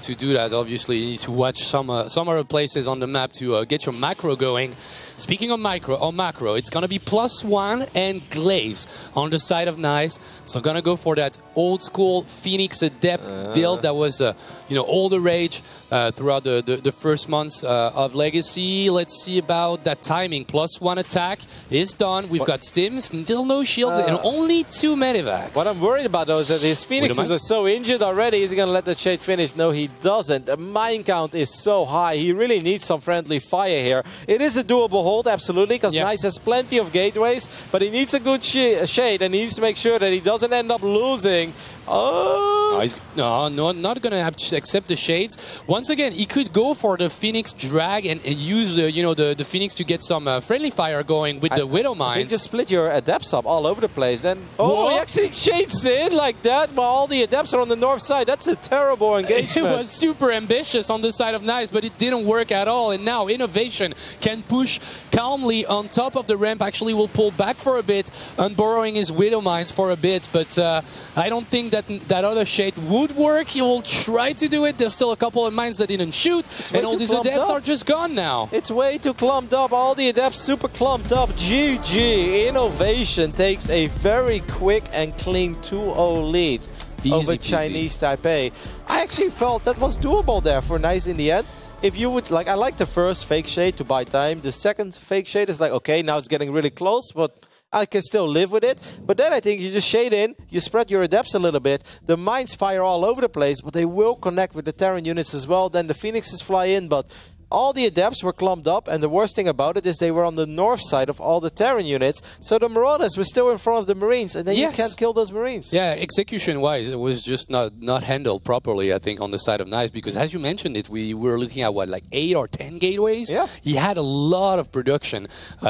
to do that. Obviously, you need to watch some other places on the map to get your macro going. Speaking of macro, it's going to be +1 and Glaives on the side of Nice. So I'm going to go for that old school Phoenix Adept build that was all the rage throughout the first months of Legacy. Let's see about that timing. +1 attack is done. We've got stims, still no shields, and only 2 medivacs.
What I'm worried about, though, is that his Phoenixes are so injured already. Is he going to let the Shade finish? No, he doesn't. The mine count is so high. He really needs some friendly fire here. It is a doable hold, absolutely, because Nice has plenty of gateways, but he needs a good Shade, and he needs to make sure that he doesn't end up losing.
No, he's not going to have to accept the Shades. Once again, he could go for the Phoenix drag and use the Phoenix to get some friendly fire going with the Widow mines.
You just split your Adepts up all over the place. Then he actually shades in like that while all the Adepts are on the north side. That's a terrible engagement.
It was super ambitious on the side of Nice, but it didn't work at all. And now Innovation can push calmly on top of the ramp. Actually will pull back for a bit, unburrowing his Widow mines for a bit. But I don't think that other Shade would work. He will try to do it. There's still a couple of mines that didn't shoot, and all these Adepts are just gone now.
It's way too clumped up. All the Adepts super clumped up. GG. Innovation takes a very quick and clean 2-0 lead over Chinese Taipei. I actually felt that was doable there for Nice in the end. If you would, I like the first fake Shade to buy time. The second fake Shade is like, okay, now it's getting really close, but I can still live with it. But then I think you just shade in, you spread your Adepts a little bit. The mines fire all over the place, but they will connect with the Terran units as well. Then the Phoenixes fly in, but all the Adepts were clumped up, and the worst thing about it is they were on the north side of all the Terran units, so the Marauders were still in front of the Marines, and then you can't kill those Marines.
Yeah, execution-wise, it was just not handled properly, I think, on the side of Nice, because as you mentioned it, we were looking at, 8 or 10 gateways?
Yeah.
He had a lot of production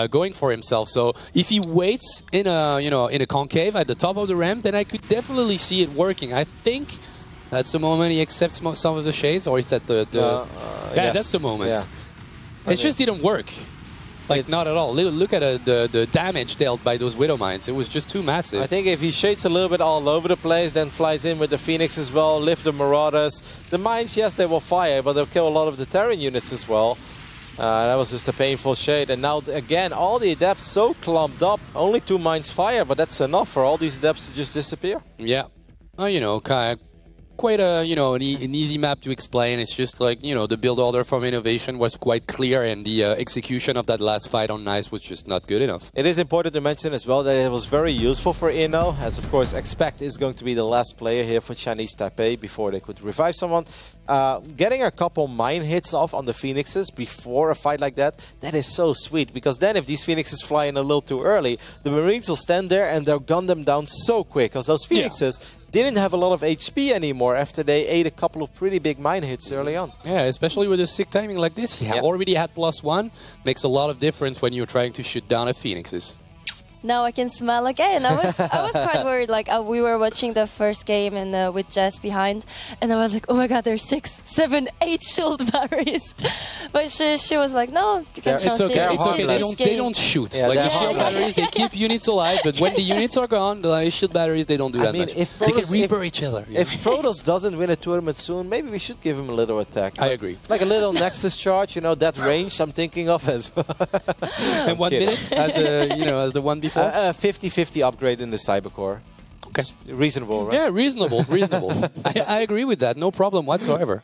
going for himself, so if he waits in a concave at the top of the ramp, then I could definitely see it working. I think that's the moment he accepts some of the Shades, or is that yes, that's the moment. Yeah. It just didn't work. Not at all. Look at the damage dealt by those Widow mines. It was just too massive.
I think if he shades a little bit all over the place, then flies in with the Phoenix as well, lift the Marauders. The mines, yes, they will fire, but they'll kill a lot of the Terran units as well. That was just a painful shade. And now, again, all the Adepts so clumped up. Only 2 mines fire, but that's enough for all these Adepts to just disappear.
Yeah. Well, quite an easy map to explain. It's just the build order from Innovation was quite clear, and the execution of that last fight on Nice was just not good enough.
It is important to mention as well that it was very useful for Inno, as of course Expect is going to be the last player here for Chinese Taipei before they could revive someone. Getting a couple mine hits off on the Phoenixes before a fight like that is so sweet, because then if these Phoenixes fly in a little too early, the Marines will stand there and they'll gun them down so quick, because those Phoenixes didn't have a lot of HP anymore after they ate a couple of pretty big mine hits early on.
Yeah, especially with a sick timing like this. He already had +1. Makes a lot of difference when you're trying to shoot down a Phoenixes.
Now I can smile again. I was quite worried. Like we were watching the first game and with Jess behind, and I was like, oh my god, there's 6, 7, 8 shield batteries. But she was like, no, you can
it's okay. It's okay. They don't shoot.
Yeah,
like the shield batteries, they keep units alive, but when the units are gone, the shield batteries they don't do that much.
If
they can reaper each other.
If Protoss doesn't win a tournament soon, maybe we should give him a little attack.
I agree.
Like a little Nexus charge, you know, that range I'm thinking of as well.
And 1 minute as the as the one before.
50-50 upgrade in the Cybercore.
Okay.
It's reasonable, right?
Yeah, reasonable. I agree with that. No problem whatsoever.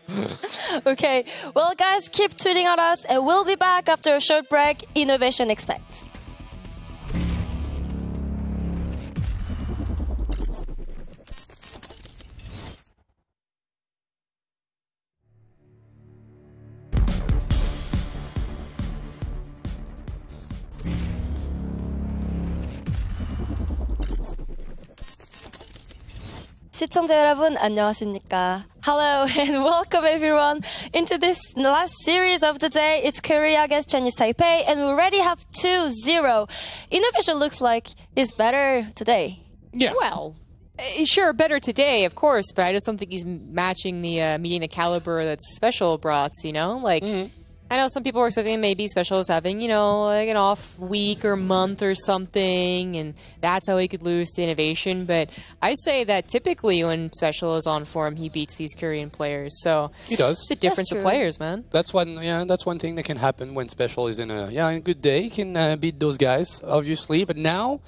Okay. Well, guys, keep tweeting at us, and we'll be back after a short break. Innovation expects. 시청자 여러분, 안녕하십니까? Hello and welcome everyone into this last series of the day. It's Korea against Chinese Taipei and we already have 2-0. Innovation looks like it's better today.
Yeah.
Well, sure, better today, of course, but I just don't think he's matching meeting the caliber that Special brought, you know? Like, I know some people were expecting maybe Special is having, you know, like an off week or month or something, and that's how he could lose to Innovation. But I say that typically when Special is on form, he beats these Korean players. So
he does.
It's a difference of players, man.
That's one. Yeah, that's one thing that can happen when Special is in a good day. He can beat those guys, obviously. But now,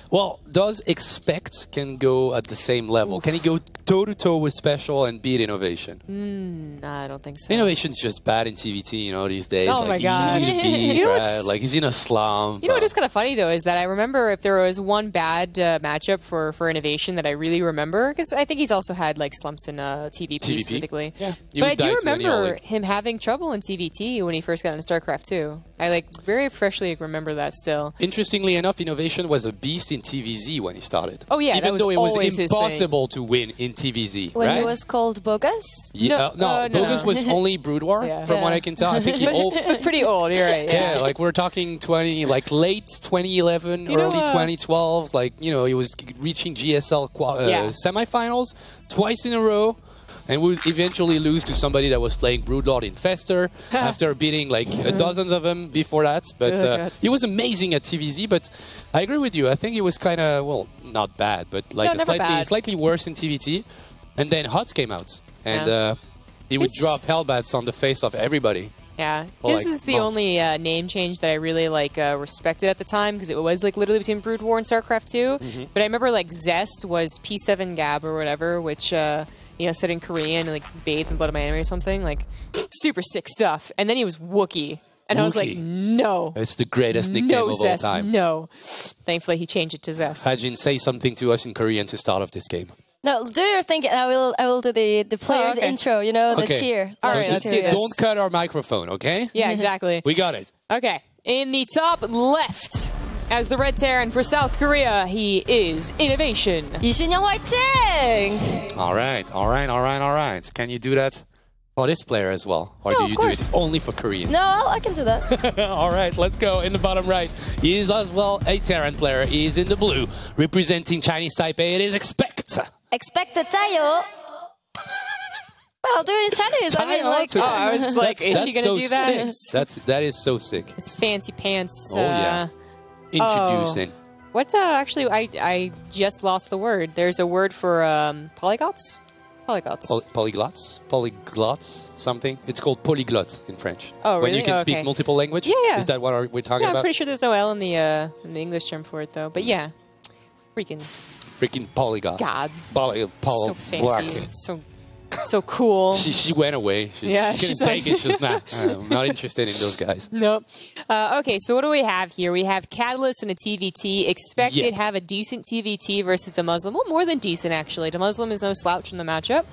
well, does Expect can go at the same level? Oof. Can he go toe-to-toe with Special and beat Innovation?
I don't think so.
Innovation's just bad in TVT, you know, these days.
Oh,
like,
my God.
Easy to beat,
you know
right? Like, he's in a slump.
You know what is kind of funny, though, is that I remember if there was one bad matchup for Innovation that I really remember, because I think he's also had, like, slumps in TVP specifically.
Yeah.
But I do remember him having trouble in TVT when he first got into StarCraft 2. I, like, very freshly remember that still.
Interestingly enough, Innovation was a beast in TVZ when he started.
Oh, yeah.
Even though it was impossible to win in TVZ,
when
right?
he was called Bogus?
Yeah, no, Bogus was only Brood War, from what I can tell. I think he
but pretty old, you're right.
Yeah, like we're talking late 2011, early 2012. Like, you know, he was reaching GSL semifinals twice in a row. And would eventually lose to somebody that was playing Broodlord Infestor after beating like dozens of them before that. But he was amazing at TVZ. But I agree with you. I think he was kind of, well, not bad, but like slightly worse in TVT. And then HOTS came out. And he would drop Hellbats on the face of everybody.
Yeah, this is the only name change that I really respected at the time, because it was like literally between Brood War and StarCraft 2. But I remember like Zest was P7 Gab or whatever, which you know, said in Korean, like bathed in blood of my enemy or something, like super sick stuff. And then he was Wookiee. And I was like, no.
It's the greatest nickname of
Zest,
all time.
No. Thankfully, he changed it to Zest.
Hajin, say something to us in Korean to start off this game.
No, do your thing. I will do the player's intro, you know, the cheer.
All right, let's do this.
Don't cut our microphone, okay?
Yeah, exactly.
We got it.
Okay. In the top left, as the Red Terran for South Korea, he is Innovation.
이신영 화이팅!
All right. Can you do that for this player as well? Or do you do it only for Koreans?
No, I can do that.
All right, let's go. In the bottom right, he is as well a Terran player. He is in the blue, representing Chinese Taipei. It is Expect.
Expect tayo. I'll do it in Chinese. I mean, like,
I was like, is she going to do that?
Sick. That is so sick.
His fancy pants.
Oh, yeah. Introducing.
What, actually, I just lost the word. There's a word for polyglots? Polyglots,
something. It's called polyglot in French.
Oh, really?
When you can speak multiple language?
Yeah.
Is that what we're talking about?
I'm pretty sure there's no L in the English term for it, though. But yeah,
freaking polyglot.
God. So fancy. So cool.
She went away. She couldn't take it. She's not interested in those guys.
Nope. Okay, so what do we have here? We have Catalyst and a TVT. Expect they'd have a decent TVT versus a Muslim. Well, more than decent, actually. The Muslim is no slouch in the matchup.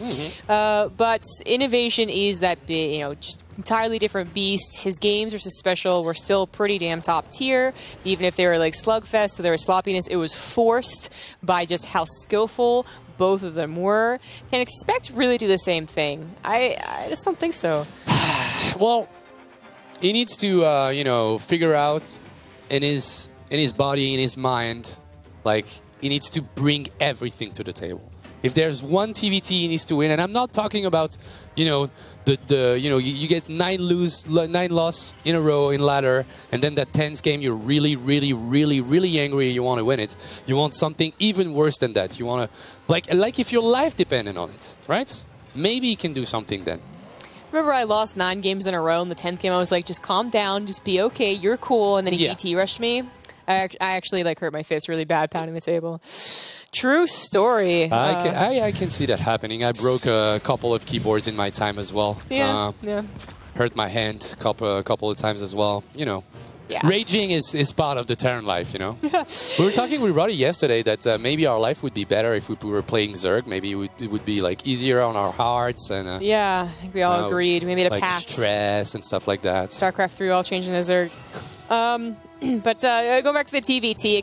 But Innovation is that, you know, just entirely different beast. His games versus Special were still pretty damn top tier. Even if they were like slugfest, so there was sloppiness, it was forced by just how skillful both of them were, can expect really do the same thing. I just don't think so.
Well, he needs to, you know, figure out in his body, in his mind, like he needs to bring everything to the table. If there's one TVT he needs to win, and I'm not talking about, you know, you get 9 loss in a row in ladder, and then that 10th game you're really angry. You want to win it. You want something even worse than that. You want to like if your life depended on it, right? Maybe you can do something then.
Remember, I lost 9 games in a row. In the 10th game, I was like, just calm down, just be okay, you're cool. And then he DT rushed me. I actually like hurt my fist really bad pounding the table. True story.
I can see that happening. I broke a couple of keyboards in my time as well.
Yeah.
Hurt my hand a couple of times as well. You know.
Yeah.
Raging is part of the Terran life, you know. We were talking with Roddy yesterday that maybe our life would be better if we were playing Zerg. Maybe it would be like easier on our hearts and
yeah, I think we all agreed. We made a
like
pact.
Stress and stuff like that.
StarCraft 3 all changing to Zerg. But going back to the TVT,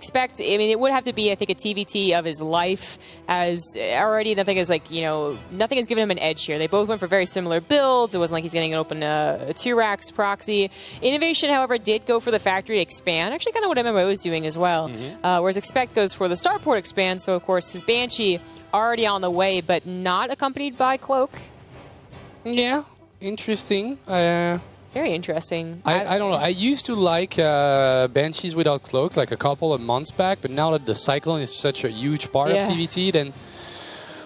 it would have to be, I think, a TVT of his life, as already nothing is like, you know, nothing has given him an edge here. They both went for very similar builds. It wasn't like he's getting an open 2 racks proxy. Innovation, however, did go for the factory expand. Actually, kind of what MMO was doing as well. Whereas Expect goes for the starport expand. So, of course, his Banshee already on the way, but not accompanied by Cloak.
Yeah, interesting.
Very interesting.
I don't know. I used to like Banshees without Cloak like a couple of months back, but now that the Cyclone is such a huge part of TVT, then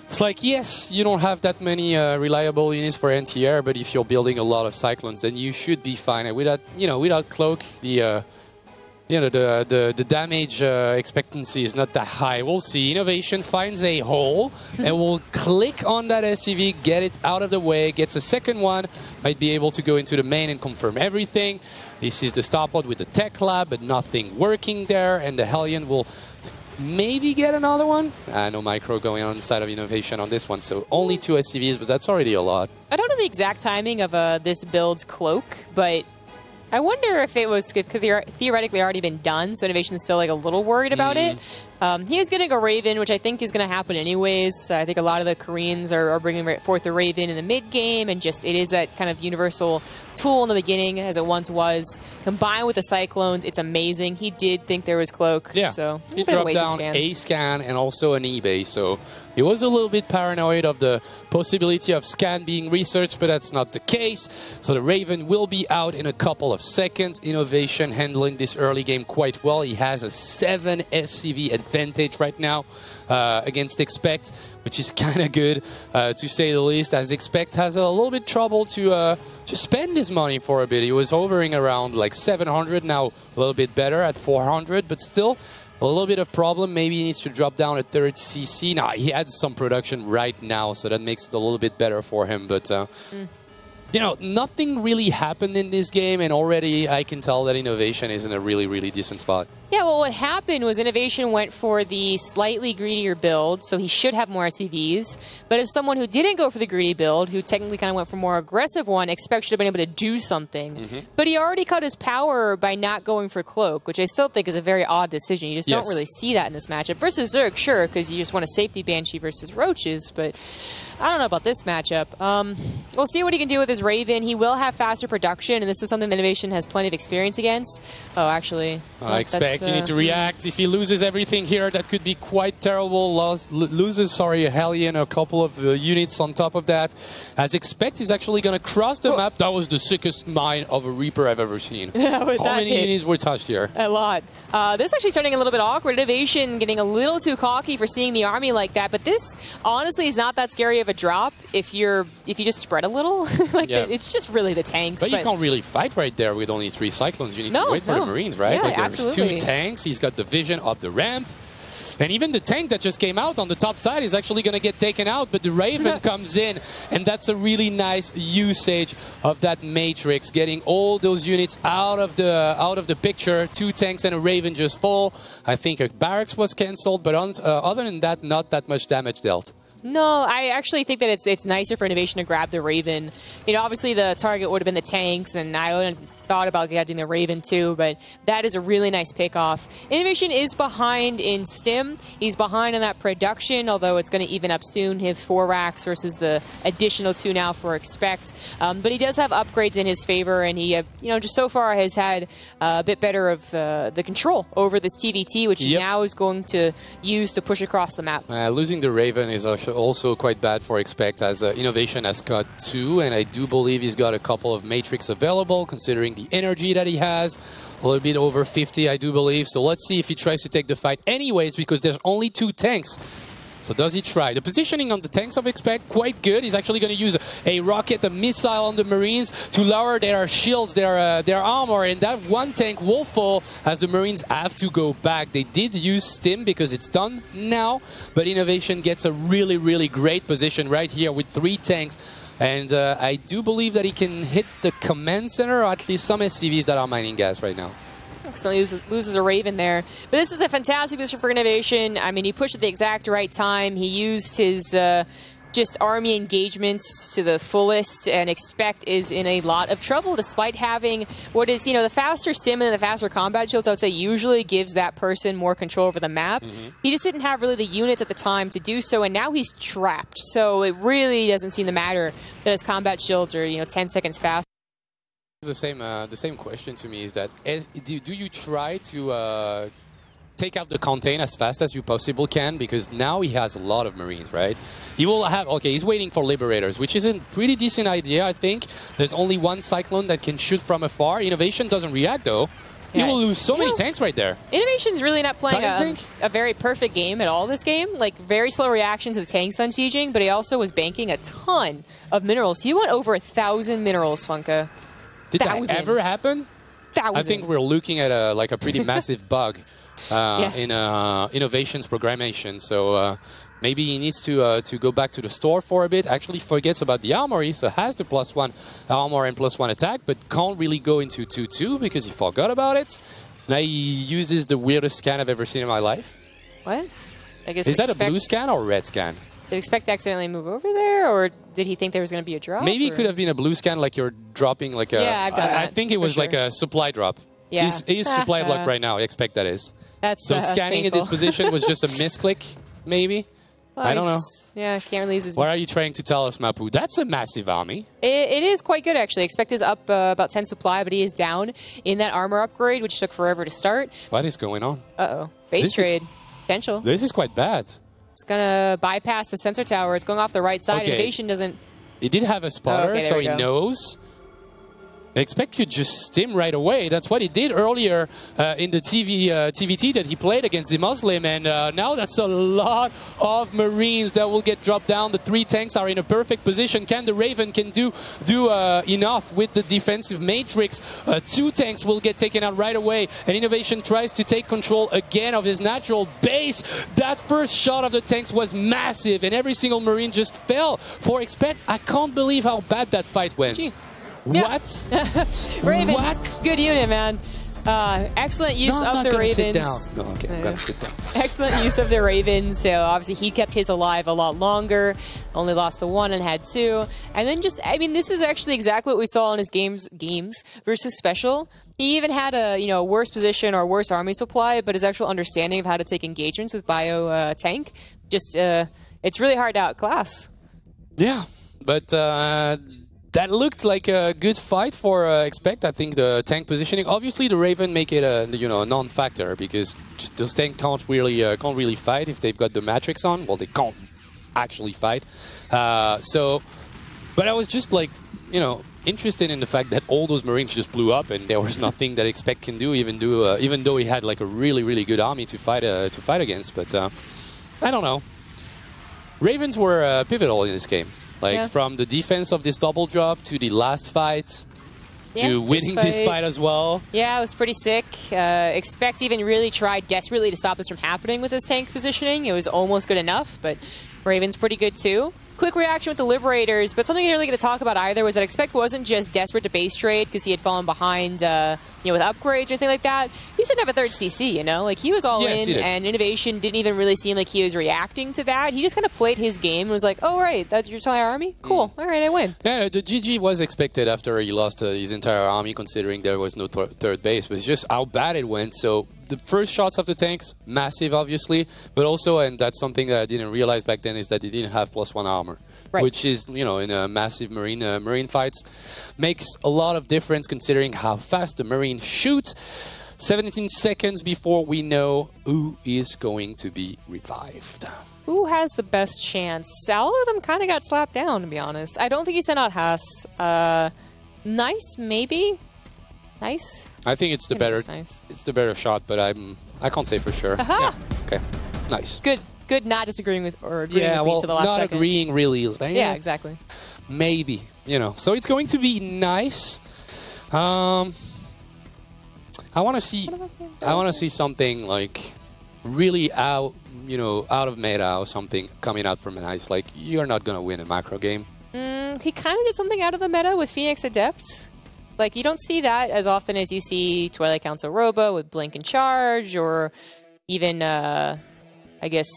it's like, yes, you don't have that many reliable units for NTR, but if you're building a lot of Cyclones, then you should be fine. And without Cloak, the damage expectancy is not that high. We'll see. Innovation finds a hole and will click on that SCV, get it out of the way, gets a second one, might be able to go into the main and confirm everything. This is the starport with the tech lab, but nothing working there, and the Hellion will maybe get another one. No micro going on the side of Innovation on this one, so only 2 SCVs, but that's already a lot.
I don't know the exact timing of this build's Cloak, but I wonder if it was could theoretically already been done, so Innovation is still like a little worried about it. He is getting a Raven, which I think is going to happen anyways. I think a lot of the Koreans are bringing forth the Raven in the mid game, and just it is that kind of universal tool in the beginning as it once was. Combined with the Cyclones, it's amazing. He did think there was Cloak, so
he dropped down a scan and also an eBay, so he was a little bit paranoid of the possibility of scan being researched, but that's not the case. So the Raven will be out in a couple of seconds. Innovation handling this early game quite well. He has a 7 SCV advantage right now against Expect, which is kind of good to say the least, as Expect has a little bit trouble to spend his money for a bit. He was hovering around like 700, now a little bit better at 400, but still a little bit of problem. Maybe he needs to drop down a 3rd CC. Now, he had some production right now, so that makes it a little bit better for him. But, you know, nothing really happened in this game, and already I can tell that Innovation is in a really decent spot.
Yeah, well, what happened was Innovation went for the slightly greedier build, so he should have more SCVs. But as someone who didn't go for the greedy build, who technically kind of went for a more aggressive one, Expect should have been able to do something. But he already cut his power by not going for Cloak, which I still think is a very odd decision. You just don't really see that in this matchup. Versus Zerg, sure, because you just want a safety Banshee versus Roaches, but I don't know about this matchup. We'll see what he can do with his Raven. He will have faster production, and this is something that Innovation has plenty of experience against. Oh, actually.
Expect you need to react. If he loses everything here, that could be quite terrible. Loses a Hellion, a couple of units on top of that. As Expect is actually going to cross the map. That was the sickest mine of a Reaper I've ever seen. How many units were touched here?
A lot. This actually starting a little bit awkward. Innovation getting a little too cocky for seeing the army like that, but this honestly is not that scary of a drop if you just spread a little. It's just really the tanks.
But you can't really fight right there with only 3 Cyclones. You need to wait for the Marines, right?
Yeah,
there's 2 tanks. He's got the vision of the ramp. And even the tank that just came out on the top side is actually going to get taken out, but the Raven comes in, and that's a really nice usage of that Matrix, getting all those units out of the picture. 2 tanks and a Raven just fall. I think a barracks was cancelled, but other than that, not that much damage dealt.
No, I actually think that it's nicer for Innovation to grab the Raven. You know, obviously the target would have been the tanks, and I thought about getting the Raven too, but that is a really nice pickoff. Innovation is behind in Stim. He's behind on that production, although it's going to even up soon. He has 4 racks versus the additional 2 now for Expect. But he does have upgrades in his favor, and he, just so far has had a bit better of the control over this TVT, which he now is going to use to push across the map.
Losing the Raven is also quite bad for Expect, as Innovation has got 2, and I do believe he's got a couple of Matrix available, considering the energy that he has. A little bit over 50, I do believe. So let's see if he tries to take the fight anyways, because there's only 2 tanks. So does he try? The positioning on the tanks of Expect, quite good. He's actually going to use a rocket, a missile on the Marines to lower their shields, their armor, and that one tank will fall as the Marines have to go back. They did use Stim because it's done now, but Innovation gets a really, really great position right here with 3 tanks. And I do believe that he can hit the command center, or at least some SCVs that are mining gas right now.
Accidentally loses a Raven there. But this is a fantastic position for Innovation. I mean, he pushed at the exact right time. He used his just army engagements to the fullest, and Expect is in a lot of trouble despite having what is, the faster stim and the faster combat shields, I would say, usually gives that person more control over the map. He just didn't have really the units at the time to do so, and now he's trapped. So it really doesn't seem to matter that his combat shields are, 10 seconds faster.
The same question to me is that do you try to take out the contain as fast as you possibly can, because now he has a lot of Marines, right? He will have, okay, he's waiting for Liberators, which is a pretty decent idea, I think. There's only 1 Cyclone that can shoot from afar. Innovation doesn't react though. He will lose so many tanks right there.
Innovation's really not playing a very perfect game at all this game. Like, very slow reaction to the tanks on sieging, but he also was banking a ton of minerals. He went over 1,000 minerals, Funka.
Did that ever happen?
1,000.
I think we're looking at a pretty massive bug in Innovation's programmation. So maybe he needs to go back to the store for a bit. Actually forgets about the armory, so has the +1 armor and +1 attack, but can't really go into 2-2 because he forgot about it. Now he uses the weirdest scan I've ever seen in my life.
What? I guess
is that a blue scan or a red scan?
Did Expect to accidentally move over there, or did he think there was going to be a drop?
Maybe it could have been a blue scan, like you're dropping like a...
Yeah, I've done that.
I think it was like a supply drop.
Yeah.
He's supply blocked right now, I expect that is.
So
scanning in this position was just a misclick, maybe?
Well,
I don't know.
Yeah, can't really use his...
What are you trying to tell us, Mapu? That's a massive army.
It is quite good, actually. Expect is up about 10 supply, but he is down in that armor upgrade, which took forever to start.
What is going on?
Uh-oh. Base trade. Potential.
This is quite bad.
It's going to bypass the sensor tower. It's going off the right side.
Okay.
Innovation doesn't...
He did have a spotter, so he knows. Expect could just stim right away. That's what he did earlier in the TVT that he played against the Muslim, and now that's a lot of Marines that will get dropped down. The 3 tanks are in a perfect position. Can the Raven do enough with the defensive matrix? 2 tanks will get taken out right away, and Innovation tries to take control again of his natural base. That first shot of the tanks was massive, and every single Marine just fell for Expect. I can't believe how bad that fight went.
Gee.
What?
Ravens,
what?
Good unit, man. Excellent use of the Ravens.
Sit down. No, okay, I'm gonna sit down.
Excellent use of the Ravens. So obviously he kept his alive a lot longer. Only lost the 1 and had 2. And then just, I mean, this is actually exactly what we saw in his games versus Special. He even had a worse position or worse army supply, but his actual understanding of how to take engagements with Bio Tank, just it's really hard to outclass.
Yeah, but. That looked like a good fight for Expect. I think the tank positioning. Obviously, the Raven make it a non-factor because just those tanks can't really fight if they've got the matrix on. Well, they can't actually fight. But I was just like interested in the fact that all those Marines just blew up and there was nothing that Expect can do, even though he had like a really good army to fight against. But I don't know. Ravens were pivotal in this game. From the defense of this double drop to the last fight to winning this fight as well.
Yeah, it was pretty sick. Expect even really tried desperately to stop this from happening with his tank positioning. It was almost good enough, but Raven's pretty good too. quick reaction with the Liberators, but something I didn't really get to talk about either was that Expect wasn't just desperate to base trade because he had fallen behind, with upgrades or anything like that. He just didn't have a third CC, Like, he was all in, and Innovation didn't even really seem like he was reacting to that. He just kind of played his game and was like, oh, right, that's your entire army? Cool. All right, I win.
Yeah, the GG was expected after he lost his entire army, considering there was no third base. But it's just how bad it went. So the first shots of the tanks, massive, obviously, but also, and that's something that I didn't realize back then, is that he didn't have +1 armor, which is, in a massive marine fights, makes a lot of difference considering how fast the marine shoots. 17 seconds before we know who is going to be revived.
Who has the best chance? All of them kind of got slapped down, to be honest. I don't think he sent out Haas. Nice, maybe. Nice.
I think it's the better.
Nice.
It's the better shot, but I can't say for sure. Yeah. Okay. Nice.
Good. Not disagreeing with or agreeing with me to the last
not
second.
Agreeing really.
Yeah, exactly.
Maybe, So it's going to be nice. I want to see something like really out of meta or something coming out from an ice. Like, you're not gonna win a macro game.
He kind of did something out of the meta with Phoenix Adept. Like, you don't see that as often as you see Twilight Council Robo with Blink and Charge, or even, I guess,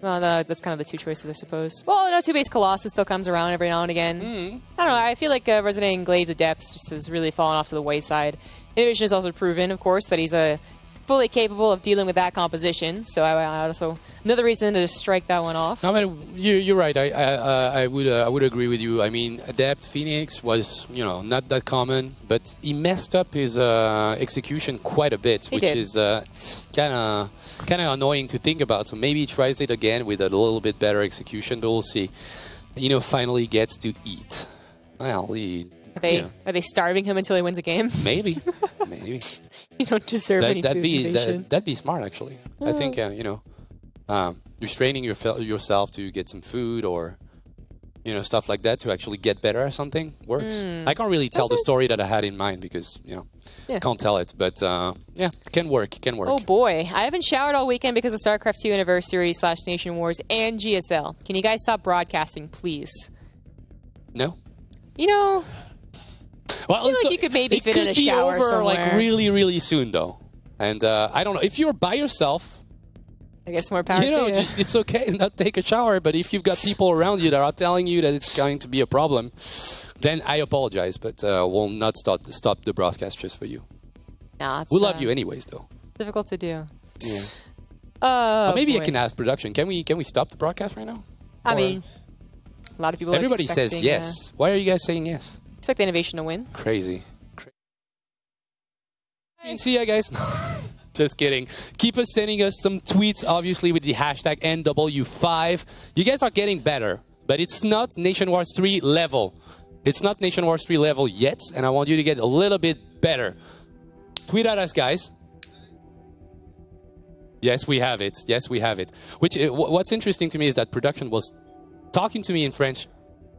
well, that's kind of the two choices, I suppose. Well, no, 2-base Colossus still comes around every now and again. I don't know, I feel like Resident Glaives Adepts just has really fallen off to the wayside. Innovation has also proven, of course, that he's fully capable of dealing with that composition. So I also another reason to just strike that one off.
I mean, you're right. I would agree with you. I mean, Adept Phoenix was not that common, but he messed up his execution quite a bit, which is kind of annoying to think about. So maybe he tries it again with a little bit better execution, but we'll see. Finally gets to eat. Well,
Are they starving him until he wins a game?
Maybe. Maybe.
You don't deserve any food.
That'd be smart, actually. I think, restraining yourself to get some food or, stuff like that to actually get better at something works. I can't really tell the story that I had in mind because, can't tell it. But, it can work. It can work.
Oh, boy. I haven't showered all weekend because of StarCraft 2 Anniversary / Nation Wars and GSL. Can you guys stop broadcasting, please?
No.
Well, I feel like you could maybe fit in a shower
over,
somewhere.
Like really, really soon, though. And I don't know if you're by yourself.
I guess more power to you.
It's okay to not take a shower. But if you've got people around you that are telling you that it's going to be a problem, then I apologize. But we'll not stop the broadcast just for you.
Nah,
we love you anyways, though.
Difficult to do.
Yeah. Maybe I can ask production. Can we stop the broadcast right now?
I mean, a lot of people.
Everybody says yes. Why are you guys saying yes?
Expect the Innovation to win.
Crazy. See ya, guys. Just kidding. Keep us sending us some tweets, obviously, with the hashtag NW5. You guys are getting better, but it's not Nation Wars 3 level. It's not Nation Wars 3 level yet, and I want you to get a little bit better. Tweet at us, guys. Yes, we have it. Yes, we have it. What's interesting to me is that production was talking to me in French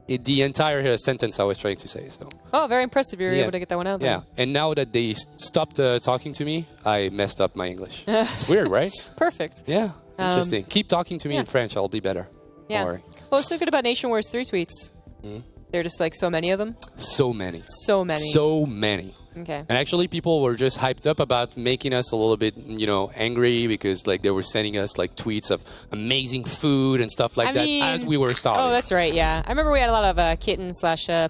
the entire sentence I was trying to say. So.
Oh, very impressive. You were able to get that one out there.
Yeah, and now that they stopped talking to me, I messed up my English. It's weird, right?
Perfect.
Yeah, interesting. Keep talking to me in French. I'll be better.
Yeah. Well, what's so good about Nation Wars 3 tweets? There are just like so many of them?
So many.
So many.
So many.
Okay.
And actually, people were just hyped up about making us a little bit, angry because like they were sending us like tweets of amazing food and stuff like that as we were starving.
Oh, that's right. Yeah, I remember we had a lot of kitten /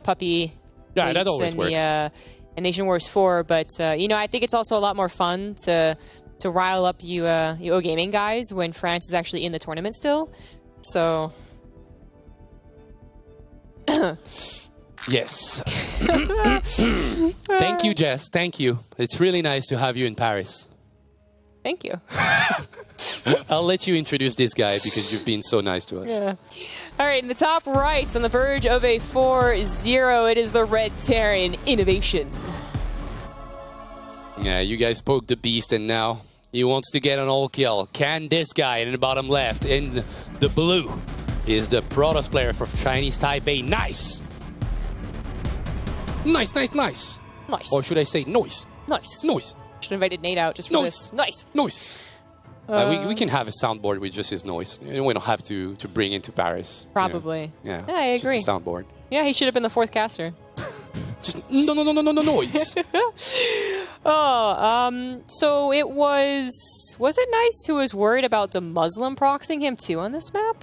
puppy.
Yeah, that always works.
In Nation Wars 4, but I think it's also a lot more fun to rile up you gaming guys when France is actually in the tournament still. So.
Yes. Thank you, Jess. Thank you. It's really nice to have you in Paris.
Thank you.
I'll let you introduce this guy because you've been so nice to us.
Yeah. All right, in the top right, on the verge of a 4-0, it is the Red Terran Innovation.
Yeah, you guys poked the beast, and now he wants to get an all kill. Can this guy in the bottom left, in the blue, is the Protoss player for Chinese Taipei. Nice! Nice, nice, nice.
Nice.
Or should I say noise?
Nice.
Noise.
Should have invited Nate out just for this. Nice.
Noise. We can have a soundboard with just his noise. We don't have to bring it to Paris.
Probably.
Yeah,
I agree.
Just a soundboard.
Yeah, he should have been the fourth caster.
Just no noise.
So it was it Nice who was worried about the Muslim proxying him too on this map?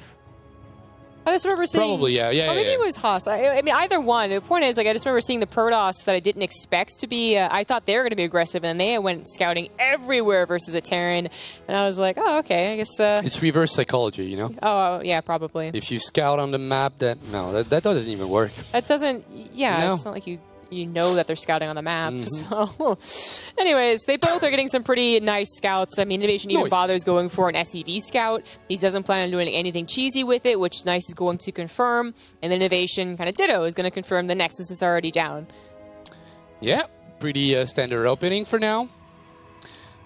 I just remember seeing...
Probably, yeah.
Or maybe it was Haas. I mean, either one. The point is, like, I just remember seeing the Protoss that I didn't expect to be... I thought they were going to be aggressive, and they went scouting everywhere versus a Terran. And I was like, oh, okay, I guess...
It's reverse psychology, you know?
Oh, yeah, probably.
If you scout on the map, that doesn't even work.
That doesn't... Yeah,
No.
It's not like you know that they're scouting on the map. So, anyways, they both are getting some pretty nice scouts. I mean, Innovation even bothers going for an SEV scout. He doesn't plan on doing anything cheesy with it, which Nice is going to confirm. And Innovation, kind of ditto, is going to confirm the Nexus is already down.
Yeah, pretty standard opening for now.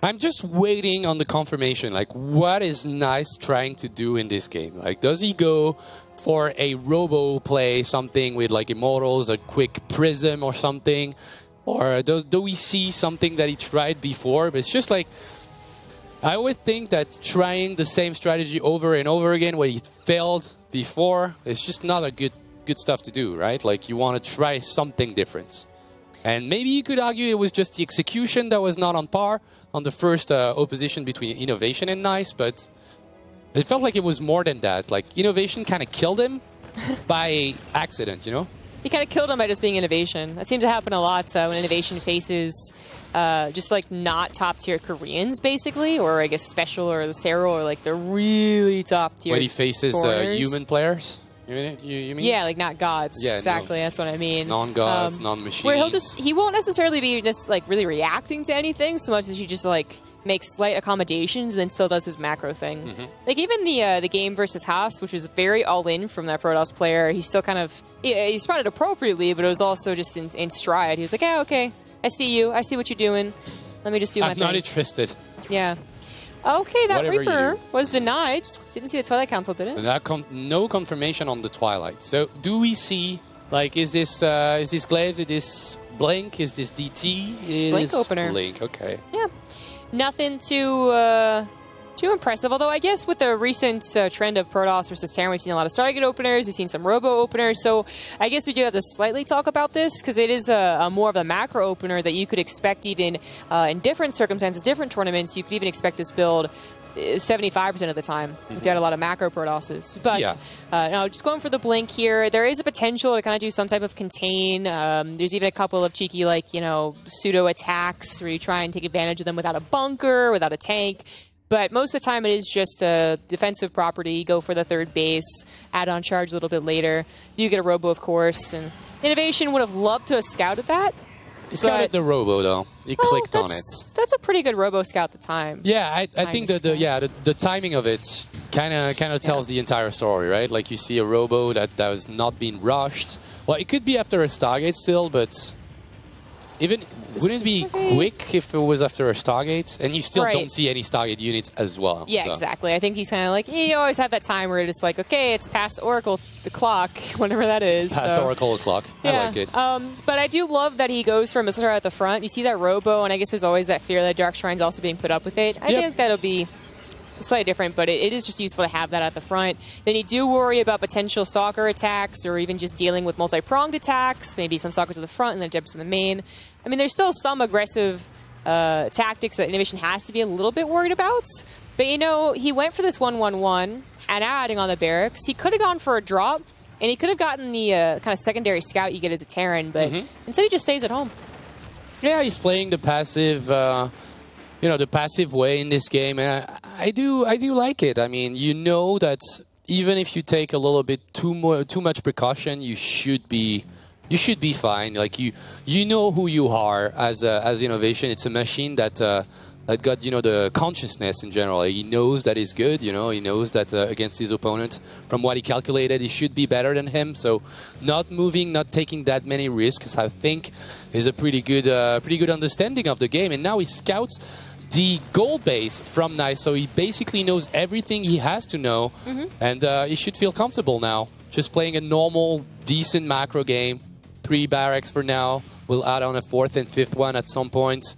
I'm just waiting on the confirmation. Like, what is Nice trying to do in this game? Like, does he go for a robo play, something with like Immortals, a quick Prism or something? Or do we see something that he tried before? But it's just like, I would think that trying the same strategy over and over again when he failed before, it's just not a good stuff to do, right? Like, you want to try something different. And maybe you could argue it was just the execution that was not on par on the first opposition between Innovation and Nice, but it felt like it was more than that. Like, Innovation kind of killed him by accident, you know?
He kind of killed him by just being Innovation. That seems to happen a lot when Innovation faces just like not top-tier Koreans, basically, or I guess Special or the Cero, or like the really top-tier
When he faces human players? You mean?
Yeah, like not gods.
Yeah,
exactly. No. That's what I mean.
Non-gods, non-machines.
Where he won't necessarily be just like really reacting to anything so much as he just like makes slight accommodations and then still does his macro thing. Like even the game versus Haas, which was very all-in from that Protoss player, he still kind of he spotted appropriately, but it was also just in stride. He was like, yeah, okay, I see you. I see what you're doing. Let me just do my thing.
I'm not interested.
Yeah. Okay, that
Whatever
Reaper was denied. Didn't see the Twilight Council, did it?
No confirmation on the Twilight. So do we see, like, is this Glaives? Is this Blink? Is this DT?
Just Blink opener.
Blink, okay.
Yeah. Nothing too impressive. Although I guess with the recent trend of Protoss versus Terran, we've seen a lot of Stargate openers. We've seen some Robo openers. So I guess we do have to slightly talk about this because it is a more of a macro opener that you could expect even in different circumstances, different tournaments. You could even expect this build 75% of the time if you had a lot of macro Protosses. But no, just going for the Blink here. There is a potential to kind of do some type of contain. There's even a couple of cheeky, like, you know, pseudo attacks where you try and take advantage of them without a bunker, without a tank. But most of the time it is just a defensive property. Go for the third base, add on charge a little bit later. You get a Robo, of course. And Innovation would have loved to have scouted that.
He scouted the Robo, though. He clicked on it.
That's a pretty good Robo scout at the time.
Yeah, I think that the timing of it kind of tells the entire story, right? Like, you see a Robo that was not being rushed. Well, it could be after a Stargate still, but even wouldn't it be quick if it was after a Stargate? And you still don't see any Stargate units as well.
Yeah, so. Exactly. I think he's kind of like, you always have that time where it's like, okay, it's past Oracle the clock, whatever that is.
Past Oracle clock.
Yeah.
I like it.
But I do love that he goes from Missile at the front. You see that Robo, and I guess there's always that fear that Dark Shrine's also being put up with it. I think that'll be slightly different, but it is just useful to have that at the front. Then you do worry about potential Stalker attacks or even just dealing with multi-pronged attacks, maybe some Stalkers at the front and then Debs in the main. I mean, there's still some aggressive tactics that Innovation has to be a little bit worried about. But, you know, he went for this 1-1-1 and adding on the barracks. He could have gone for a drop, and he could have gotten the kind of secondary scout you get as a Terran, but instead he just stays at home.
Yeah, he's playing the passive... the passive way in this game, and I do like it. I mean, you know that even if you take a little bit too much precaution, you should be fine. Like you know who you are as Innovation. It's a machine that got the consciousness in general. He knows that he's good. He knows that against his opponent, from what he calculated, he should be better than him. So not moving, not taking that many risks, I think, is a pretty good understanding of the game. And now he scouts the gold base from Nice, so he basically knows everything he has to know, and he should feel comfortable now. Just playing a normal, decent macro game. 3 barracks for now. We'll add on a 4th and 5th one at some point.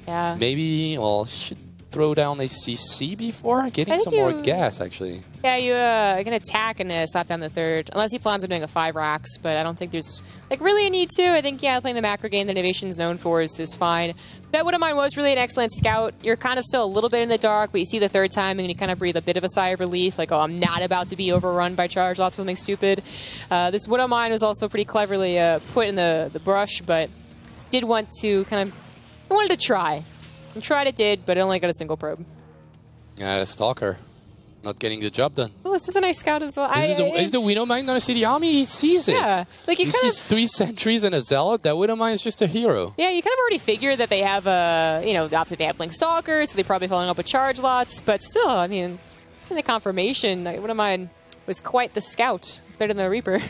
Yeah.
Maybe, well, should throw down a CC before? Getting some more gas, actually.
Yeah, you can attack and slap down the third, unless he plans on doing a 5 racks, but I don't think there's like really a need to. I think, yeah, playing the macro game that Innovation is known for is fine. That Wouldn't Mind was really an excellent scout. You're kind of still a little bit in the dark, but you see the third time and you kind of breathe a bit of a sigh of relief, like, oh, I'm not about to be overrun by charge lots of something stupid. This Wouldn't Mind was also pretty cleverly put in the brush, but did want to kind of, I wanted to try. And tried it did, but it only got a single probe.
Yeah, Stalker. Not getting the job done.
Well, this is a nice scout as well.
Is the Widow Mine going to see the army? He sees it.
Yeah. Like
he sees 3 sentries and a zealot. That Widow Mine is just a hero.
Yeah, you kind of already figured that they have, obviously they have Blink Stalkers, so they're probably following up with charge lots, but still, I mean, in the confirmation, Widow Mine was quite the scout. It's better than the Reaper.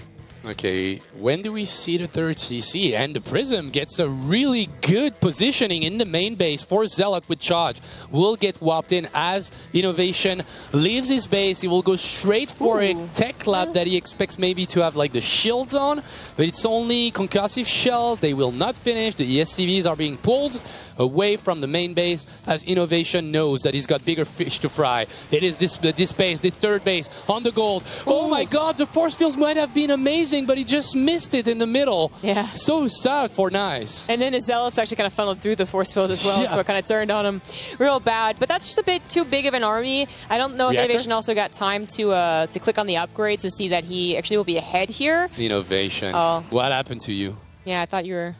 Okay, when do we see the third CC? And the Prism gets a really good positioning in the main base for Zealot with charge. Will get whopped in as Innovation leaves his base. He will go straight for a tech lab that he expects maybe to have like the shields on, but it's only concussive shells. They will not finish. The ESCVs are being pulled away from the main base as Innovation knows that he's got bigger fish to fry. It is this base, the third base on the gold. Oh my god, the force fields might have been amazing, but he just missed it in the middle. Yeah. So sad for Nice.
And then his Zealots actually kind of funneled through the force field as well, so it kind of turned on him real bad. But that's just a bit too big of an army. I don't know if Innovation also got time to click on the upgrade to see that he actually will be ahead here.
Innovation. Oh. What happened to you?
Yeah, I thought you were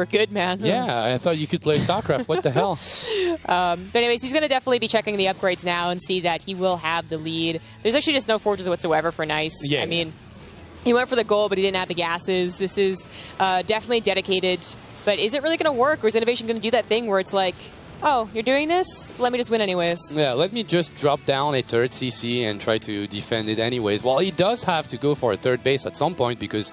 good, man.
Yeah, I thought you could play StarCraft. What the hell?
But anyways, he's going to definitely be checking the upgrades now and see that he will have the lead. There's actually just no forges whatsoever for Nice. Yeah. I mean, he went for the gold, but he didn't have the gases. This is definitely dedicated. But is it really going to work, or is Innovation going to do that thing where it's like, oh, you're doing this? Let me just win anyways.
Yeah, let me just drop down a third CC and try to defend it anyways. Well, he does have to go for a third base at some point because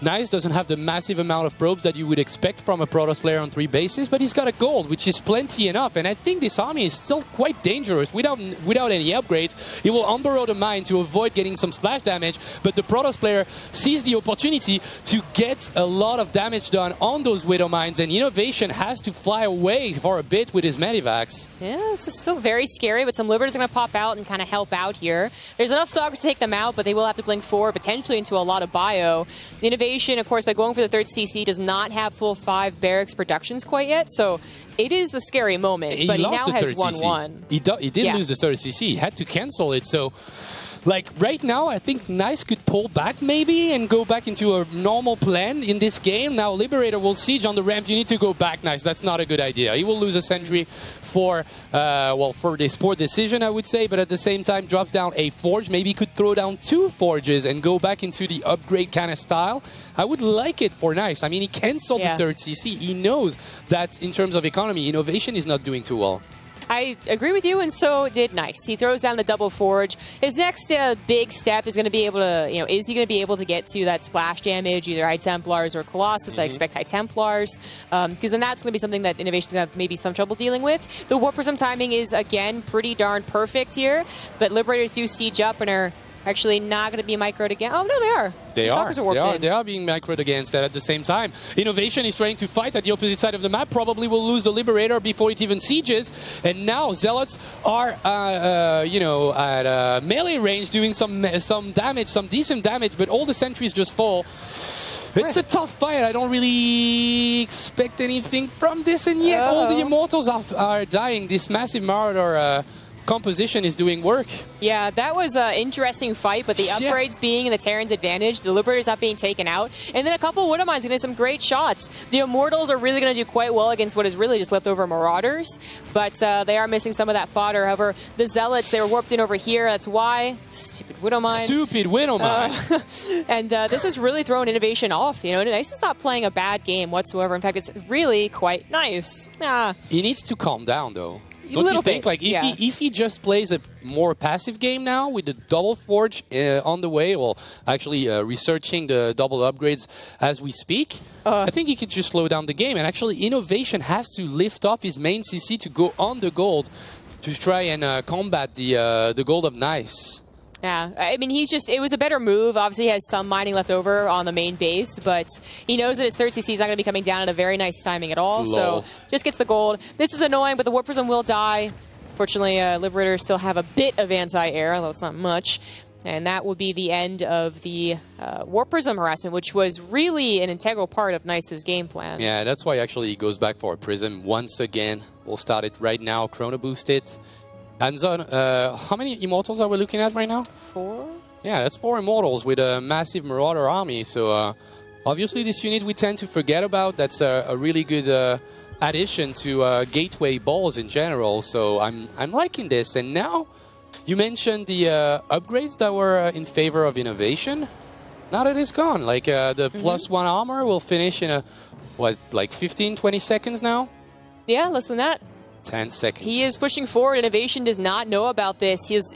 Nice doesn't have the massive amount of probes that you would expect from a Protoss player on 3 bases, but he's got a gold, which is plenty enough. And I think this army is still quite dangerous without any upgrades. He will unburrow the mine to avoid getting some splash damage, but the Protoss player sees the opportunity to get a lot of damage done on those Widow Mines, and Innovation has to fly away for a bit with his Medivacs.
Yeah, this is still very scary, but some Liberators are going to pop out and kind of help out here. There's enough Stalkers to take them out, but they will have to blink 4, potentially into a lot of bio. Innovation, of course, by going for the third CC, does not have full 5 barracks productions quite yet, so it is the scary moment. But he now has 1-1.
He did lose the third CC. He had to cancel it, so like right now, I think Nice could pull back maybe and go back into a normal plan in this game. Now Liberator will siege on the ramp. You need to go back, Nice. That's not a good idea. He will lose a sentry for this poor decision, I would say, but at the same time drops down a forge. Maybe could throw down 2 forges and go back into the upgrade kind of style. I would like it for Nice. I mean, he canceled the third CC. He knows that in terms of economy, Innovation is not doing too well.
I agree with you, and so did Nice. He throws down the double forge. His next big step is going to be able to, is he going to be able to get to that splash damage, either High Templars or Colossus? I expect High Templars, because then that's going to be something that Innovation's going to have maybe some trouble dealing with. The Warp Prism timing is, again, pretty darn perfect here, but Liberators do siege up and are actually not going to be microed again. Oh, no, they are.
They are being microed against that at the same time. Innovation is trying to fight at the opposite side of the map. Probably will lose the Liberator before it even sieges. And now Zealots are, at melee range doing some damage, some decent damage, but all the sentries just fall. It's a tough fight. I don't really expect anything from this, and yet all the Immortals are dying. This massive Marauder composition is doing work.
Yeah, that was an interesting fight, but the upgrades being in the Terran's advantage, the Liberators not being taken out, and then a couple of Widow Mines getting some great shots. The Immortals are really going to do quite well against what is really just leftover Marauders, but they are missing some of that fodder. However, the Zealots, they were warped in over here. That's why. Stupid Widow Mine.
Stupid Widow Mine.
And this has really thrown Innovation off. Nice is not playing a bad game whatsoever. In fact, it's really quite nice.
He needs to calm down, though. Don't you think? Like if he just plays a more passive game now with the double forge on the way, well, actually researching the double upgrades as we speak, I think he could just slow down the game. And actually, Innovation has to lift off his main CC to go on the gold to try and combat the gold of Nice.
Yeah, I mean, it was a better move. Obviously, he has some mining left over on the main base, but he knows that his third CC is not going to be coming down at a very nice timing at all, so just gets the gold. This is annoying, but the Warp Prism will die. Fortunately, Liberators still have a bit of anti-air, although it's not much. And that will be the end of the Warp Prism harassment, which was really an integral part of Nice's game plan.
Yeah, that's why actually he goes back for a Prism once again. We'll start it right now, Chrono Boost it. Anzon, how many Immortals are we looking at right now?
4?
Yeah, that's 4 Immortals with a massive Marauder army. So obviously this unit we tend to forget about. That's a really good addition to Gateway balls in general. So I'm liking this. And now you mentioned the upgrades that were in favor of innovation. Now that it's gone, like the +1 armor will finish in like 15, 20 seconds now?
Yeah, less than that.
10 seconds.
He is pushing forward. Innovation does not know about this. He is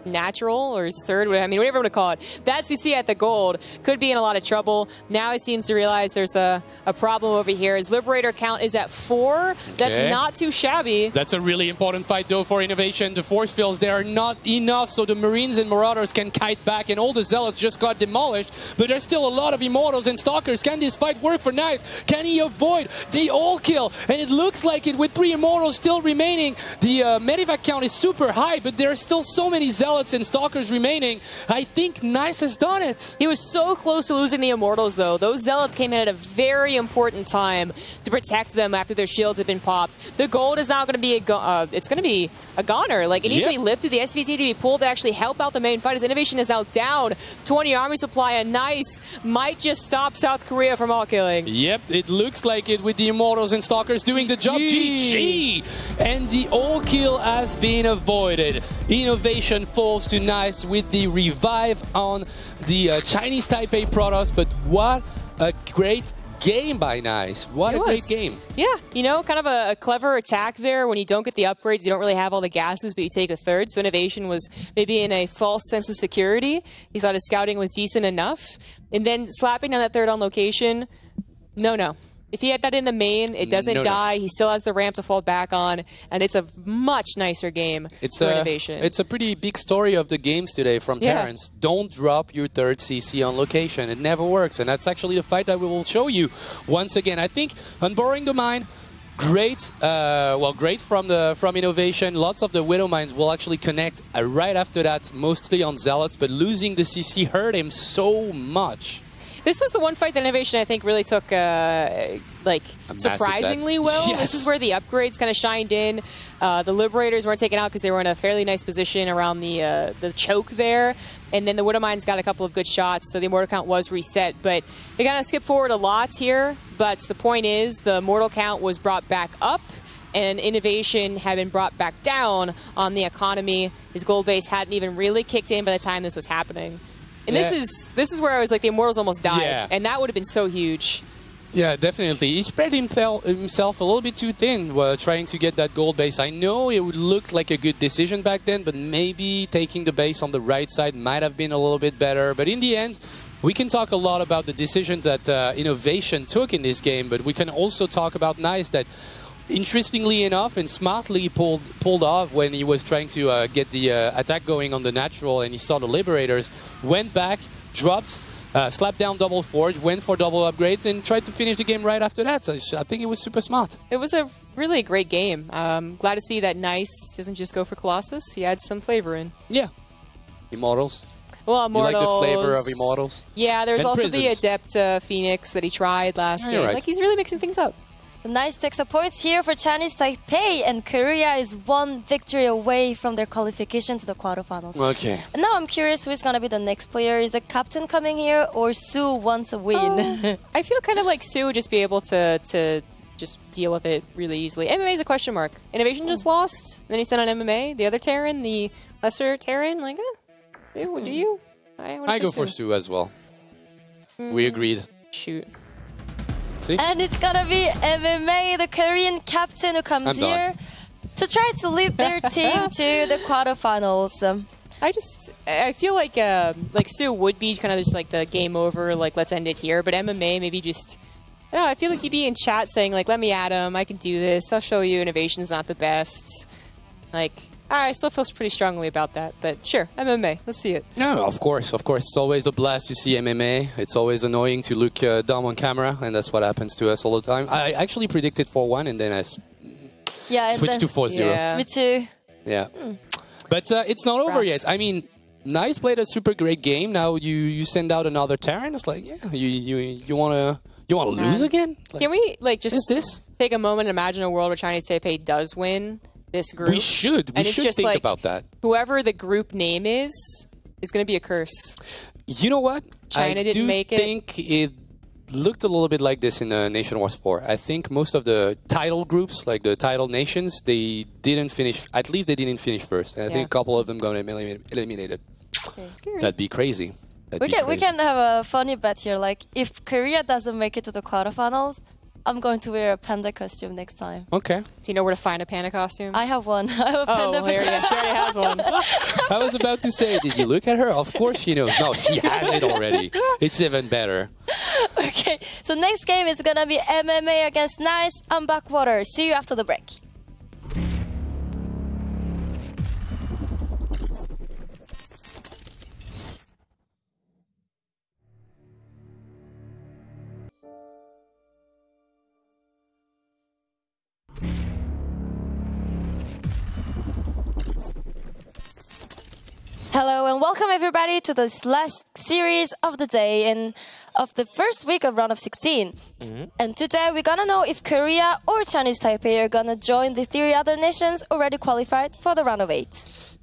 natural or his third, I mean, whatever you want to call it. That CC at the gold could be in a lot of trouble. Now he seems to realize there's a problem over here. His Liberator count is at 4. That's not too shabby.
That's a really important fight, though, for Innovation. The force fields, they are not enough, so the Marines and Marauders can kite back, and all the Zealots just got demolished. But there's still a lot of Immortals and Stalkers. Can this fight work for Nice? Can he avoid the all-kill? And it looks like it with 3 Immortals still remaining. The Medivac count is super high, but there are still so many Zealots and Stalkers remaining. I think Nice has done it.
He was so close to losing the Immortals, though. Those Zealots came in at a very important time to protect them after their shields had been popped. The gold is now going to be it's going to be a goner. Like, it needs to be lifted. The SVC to be pulled to actually help out the main fight. His Innovation is now down 20 army supply, and Nice might just stop South Korea from all killing.
Yep, it looks like it with the Immortals and Stalkers doing the job. GG! And the all kill has been avoided. Innovation falls to Nice with the revive on the Chinese Taipei Protoss, but what a great game by Nice. What a great game.
Yeah, you know, kind of a clever attack there. When you don't get the upgrades, you don't really have all the gases, but you take a third. So Innovation was maybe in a false sense of security. He thought his scouting was decent enough. And then slapping down that third on location, no. If he had that in the main, it doesn't die. He still has the ramp to fall back on, and it's a much nicer game for Innovation.
It's a pretty big story of the games today from Terrence. Don't drop your third CC on location. It never works, and that's actually the fight that we will show you once again. I think Unboring the Mine, great, great from Innovation. Lots of the Widow Mines will actually connect right after that, mostly on Zealots, but losing the CC hurt him so much.
This was the one fight that Innovation, I think, really took, surprisingly well.
Yes.
This is where the upgrades kind of shined in. The Liberators weren't taken out because they were in a fairly nice position around the choke there. And then the Widow Mines got a couple of good shots, so the Immortal count was reset. But they kind of skipped forward a lot here. But the point is, the Mortal count was brought back up, and Innovation had been brought back down on the economy. His gold base hadn't even really kicked in by the time this was happening. And this is where I was like, the Immortals almost died, and that would have been so huge. Yeah, definitely. He spread himself a little bit too thin while trying to get that gold base. I know it would look like a good decision back then, but maybe taking the base on the right side might have been a little bit better. But in the end, we can talk a lot about the decisions that Innovation took in this game, but we can also talk about Nice that, interestingly enough and smartly pulled off when he was trying to get the attack going on the natural, and he saw the Liberators, went back, dropped, slapped down double forge, went for double upgrades, and tried to finish the game right after that. So I think it was super smart. It was a really great game. Glad to see that Nice doesn't just go for Colossus. He adds some flavor in. Yeah. Immortals. Well, Immortals. You like the flavor of Immortals? Yeah, there's also the Adept Phoenix that he tried last game. Right. Like, he's really mixing things up. Nice takes a point here for Chinese Taipei, and Korea is one victory away from their qualification to the quarterfinals. Okay. And now I'm curious who's going to be the next player. Is the captain coming here, or Sue wants a win? I feel kind of like Sue would just be able to just deal with it really easily. MMA is a question mark. Innovation just lost, and then he sent on MMA. The other Terran, the lesser Terran, like, what do you? I go for Sue as well. We agreed. Shoot. See? And it's gonna be MMA, the Korean captain, who comes here to try to lead their team to the quarterfinals. I feel like Sue would be kind of just like the game over, like let's end it here. But MMA maybe just, I don't know, I feel like he'd be in chat saying like, let me at him, I can do this, I'll show you Innovation's not the best. Like, I still feel pretty strongly about that, but sure, MMA, let's see it. No, of course. It's always a blast to see MMA. It's always annoying to look dumb on camera, and that's what happens to us all the time. I actually predicted 4-1, and then
Yeah,
switch to 4-0.
Yeah.
Me too.
Yeah. But it's not over
Rats.
yet. I mean, Nice played a super great game. Now you send out another Terran. It's like, yeah, you wanna lose again? Like,
Can we just
this?
take a moment and imagine a world where Chinese Taipei does win this group?
We should. We
And it's
should
just
think
like,
about that.
Whoever the group name is going to be a curse.
You know what?
China
I
didn't
do
make it.
think it looked a little bit like this in Nation Wars 4. I think most of the title groups, like the title nations, they didn't finish. At least they didn't finish first. And I think a couple of them got eliminated.
Okay,
That'd be crazy.
We can have a funny bet here. Like, if Korea doesn't make it to the quarterfinals, I'm going to wear a panda costume next time.
Okay.
Do you know where to find a panda costume?
I have one. I have a panda
she already has one.
I was about to say, did you look at her? Of course she knows. No, she has it already. It's even better.
Okay, so next game is gonna be MMA against Nice. I'm Backwater. See you after the break. Hello and welcome everybody to this last series of the day and of the first week of round of 16. And today we're gonna know if Korea or Chinese Taipei are gonna join the three other nations already qualified for the round of 8.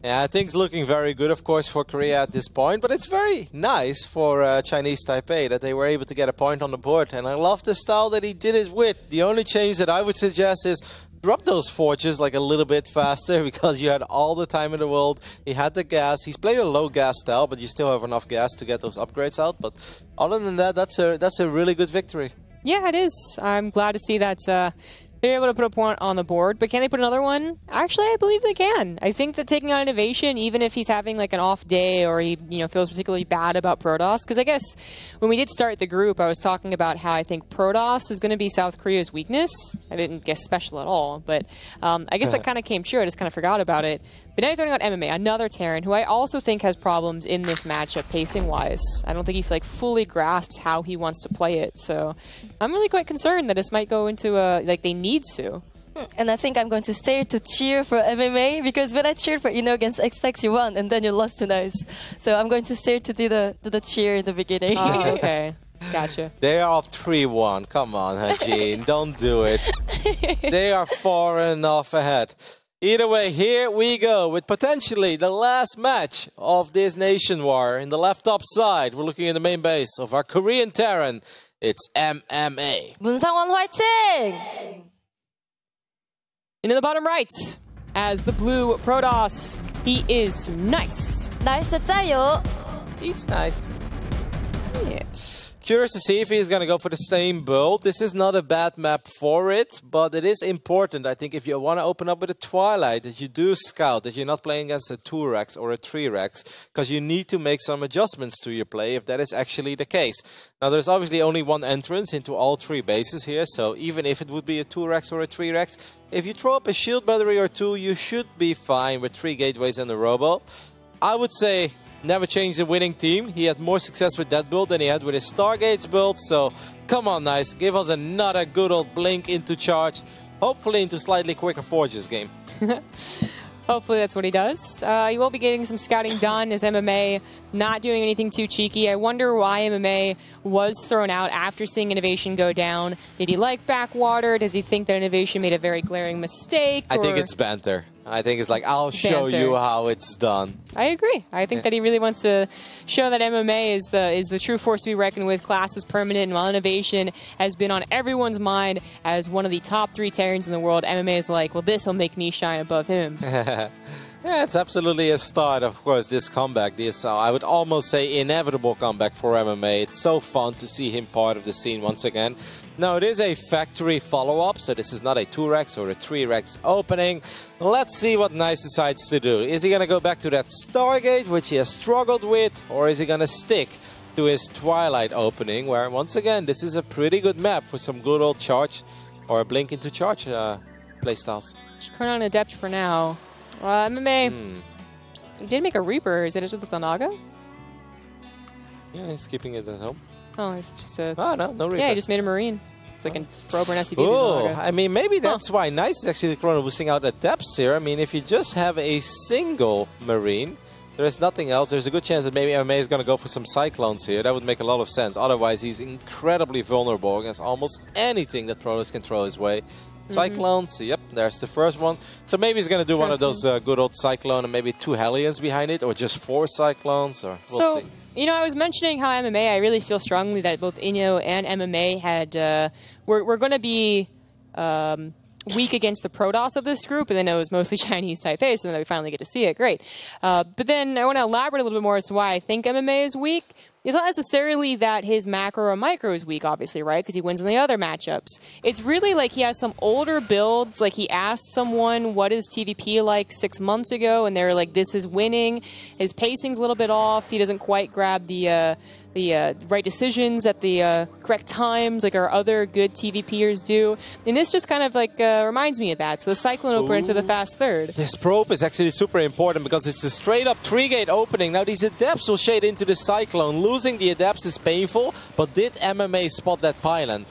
Yeah, things looking very good, of course, for Korea at this point. But it's very nice for Chinese Taipei that they were able to get a point on the board. And I love the style that he did it with. The only change that I would suggest is drop those forges like a little bit faster because you had all the time in the world. He had the gas. He's playing a low gas style, but you still have enough gas to get those upgrades out. But other than that, that's a really good victory.
Yeah, it is. I'm glad to see that they're able to put a point on the board. But can they put another one? Actually, I believe they can. I think that taking on Innovation, even if he's having like an off day or he feels particularly bad about Protoss, because I guess when we did start the group, I was talking about how I think Protoss was going to be South Korea's weakness. I didn't guess special at all, but I guess that kind of came true. I just kind of forgot about it. But now you're throwing out MMA, another Terran, who I also think has problems in this matchup pacing-wise. I don't think he fully grasps how he wants to play it. So I'm really quite concerned that this might go into they need to.
And I think I'm going to stay to cheer for MMA because when I cheered for against X-Facts, you won and then you lost to Nice. So I'm going to stay to do the cheer in the beginning.
Oh, okay. Gotcha.
They are up 3-1. Come on, Hajin. Don't do it. They are far enough ahead. Either way, here we go with potentially the last match of this nation war. In the left top side, we're looking in the main base of our Korean Terran. It's MMA.
문상원 화이팅!
And in the bottom right, as the blue Protoss, he is Nice.
나이스 짜요.
He's nice.
Yeah.
Curious to see if he's going to go for the same build. This is not a bad map for it, but it is important, I think, if you want to open up with a Twilight, that you do scout, that you're not playing against a 2-Rex or a 3-Rex, because you need to make some adjustments to your play if that is actually the case. Now, there's obviously only one entrance into all 3 bases here, so even if it would be a 2-Rex or a 3-Rex, if you throw up a shield battery or 2, you should be fine with 3 gateways and a robo. I would say never change the winning team. He had more success with that build than he had with his Stargates build. So, come on, Nice. Give us another good old blink into charge. Hopefully into slightly quicker Forges game.
Hopefully that's what he does. You will be getting some scouting done as MMA not doing anything too cheeky. I wonder why MMA was thrown out after seeing Innovation go down. Did he like Backwater? Does he think that Innovation made a very glaring mistake?
I think it's banter. I think it's like, I'll show you how it's done.
I agree. I think that he really wants to show that MMA is the true force to be reckoned with. Class is permanent, and while Innovation has been on everyone's mind as one of the top 3 Terrans in the world, MMA is like, well, this will make me shine above him.
Yeah, it's absolutely a start, of course, this comeback. This, I would almost say, inevitable comeback for MMA. It's so fun to see him part of the scene once again. Now, it is a factory follow-up, so this is not a 2-Rex or a 3-Rex opening. Let's see what Nice decides to do. Is he going to go back to that Stargate, which he has struggled with, or is he going to stick to his Twilight opening, where, once again, this is a pretty good map for some good old charge or blink into charge playstyles.
Chronon Adept for now. MMA he did make a Reaper. Is it just with the Naga?
Yeah, he's keeping it at home.
Oh, it's just a...
Oh, no Reaper.
Yeah, he just made a Marine. So I can probe an SCP.
Oh, I mean, maybe that's why Nice is actually chrono boosting out at depths here. I mean, if you just have a single Marine, there is nothing else. There's a good chance that maybe MMA is going to go for some Cyclones here. That would make a lot of sense. Otherwise, he's incredibly vulnerable against almost anything that Protoss can throw his way. Cyclones, yep, there's the first one. So maybe he's going to do one of those good old Cyclone and maybe 2 Hellions behind it, or just 4 Cyclones, or we'll see.
You know, I was mentioning how MMA, I really feel strongly that both Inyo and MMA had, we're going to be weak against the Protoss of this group, and then it was mostly Chinese Taipei, so then we finally get to see it. Great. But then I want to elaborate a little bit more as to why I think MMA is weak. It's not necessarily that his macro or micro is weak, obviously, right? Because he wins in the other matchups. It's really like he has some older builds. Like he asked someone, what is TVP like 6 months ago? And they're like, this is winning. His pacing's a little bit off. He doesn't quite grab the right decisions at the correct times like our other good TVPers do. And this just kind of like reminds me of that. So the Cyclone opener into the fast third.
This probe is actually super important because it's a straight up 3-gate opening. Now these Adepts will shade into the Cyclone. Losing the Adepts is painful, but did MMA spot that pylon?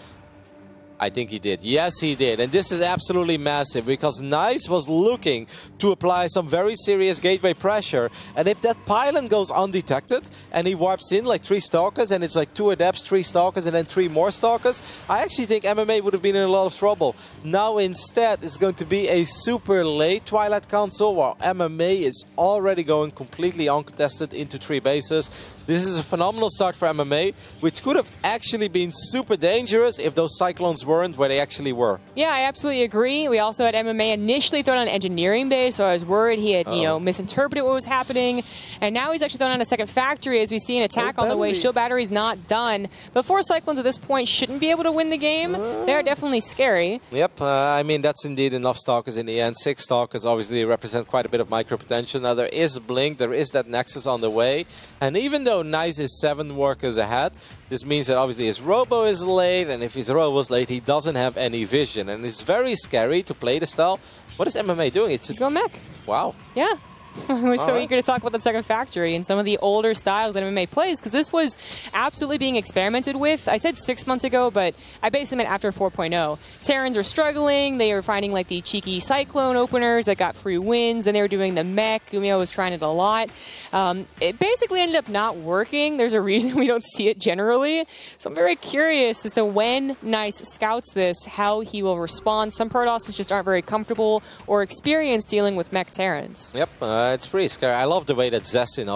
I think he did. Yes, he did. And this is absolutely massive because Nice was looking to apply some very serious gateway pressure. And if that pylon goes undetected and he warps in like 3 Stalkers and it's like 2 Adepts, 3 Stalkers and then 3 more Stalkers, I actually think MMA would have been in a lot of trouble. Now instead it's going to be a super late Twilight Council while MMA is already going completely uncontested into 3 bases. This is a phenomenal start for MMA, which could have actually been super dangerous if those Cyclones weren't where they actually were.
Yeah, I absolutely agree. We also had MMA initially thrown on engineering base, so I was worried he had, you know, misinterpreted what was happening. And now he's actually thrown on a second factory as we see an attack on the way. Shield battery's not done. But 4 Cyclones at this point shouldn't be able to win the game. They're definitely scary.
Yep, I mean, that's indeed enough Stalkers in the end. 6 Stalkers obviously represent quite a bit of micro potential. Now there is Blink, there is that Nexus on the way. And even though Nice is 7 workers ahead, this means that obviously his Robo is late, and if his Robo is late, he doesn't have any vision. And it's very scary to play the style. What is MMA doing? It's
He's going mech.
Wow.
Yeah. We're so eager to talk about the second factory and some of the older styles that MMA plays, because this was absolutely being experimented with. I said 6 months ago, but I basically meant after 4.0. Terrans were struggling. They were finding like the cheeky Cyclone openers that got free wins. Then they were doing the mech. Gumio was trying it a lot. It basically ended up not working. There's a reason we don't see it generally. So I'm very curious as to when Nice scouts this, how he will respond. Some Protosses just aren't very comfortable or experienced dealing with mech Terrans.
Yep. It's pretty scary. I love the way that Zestin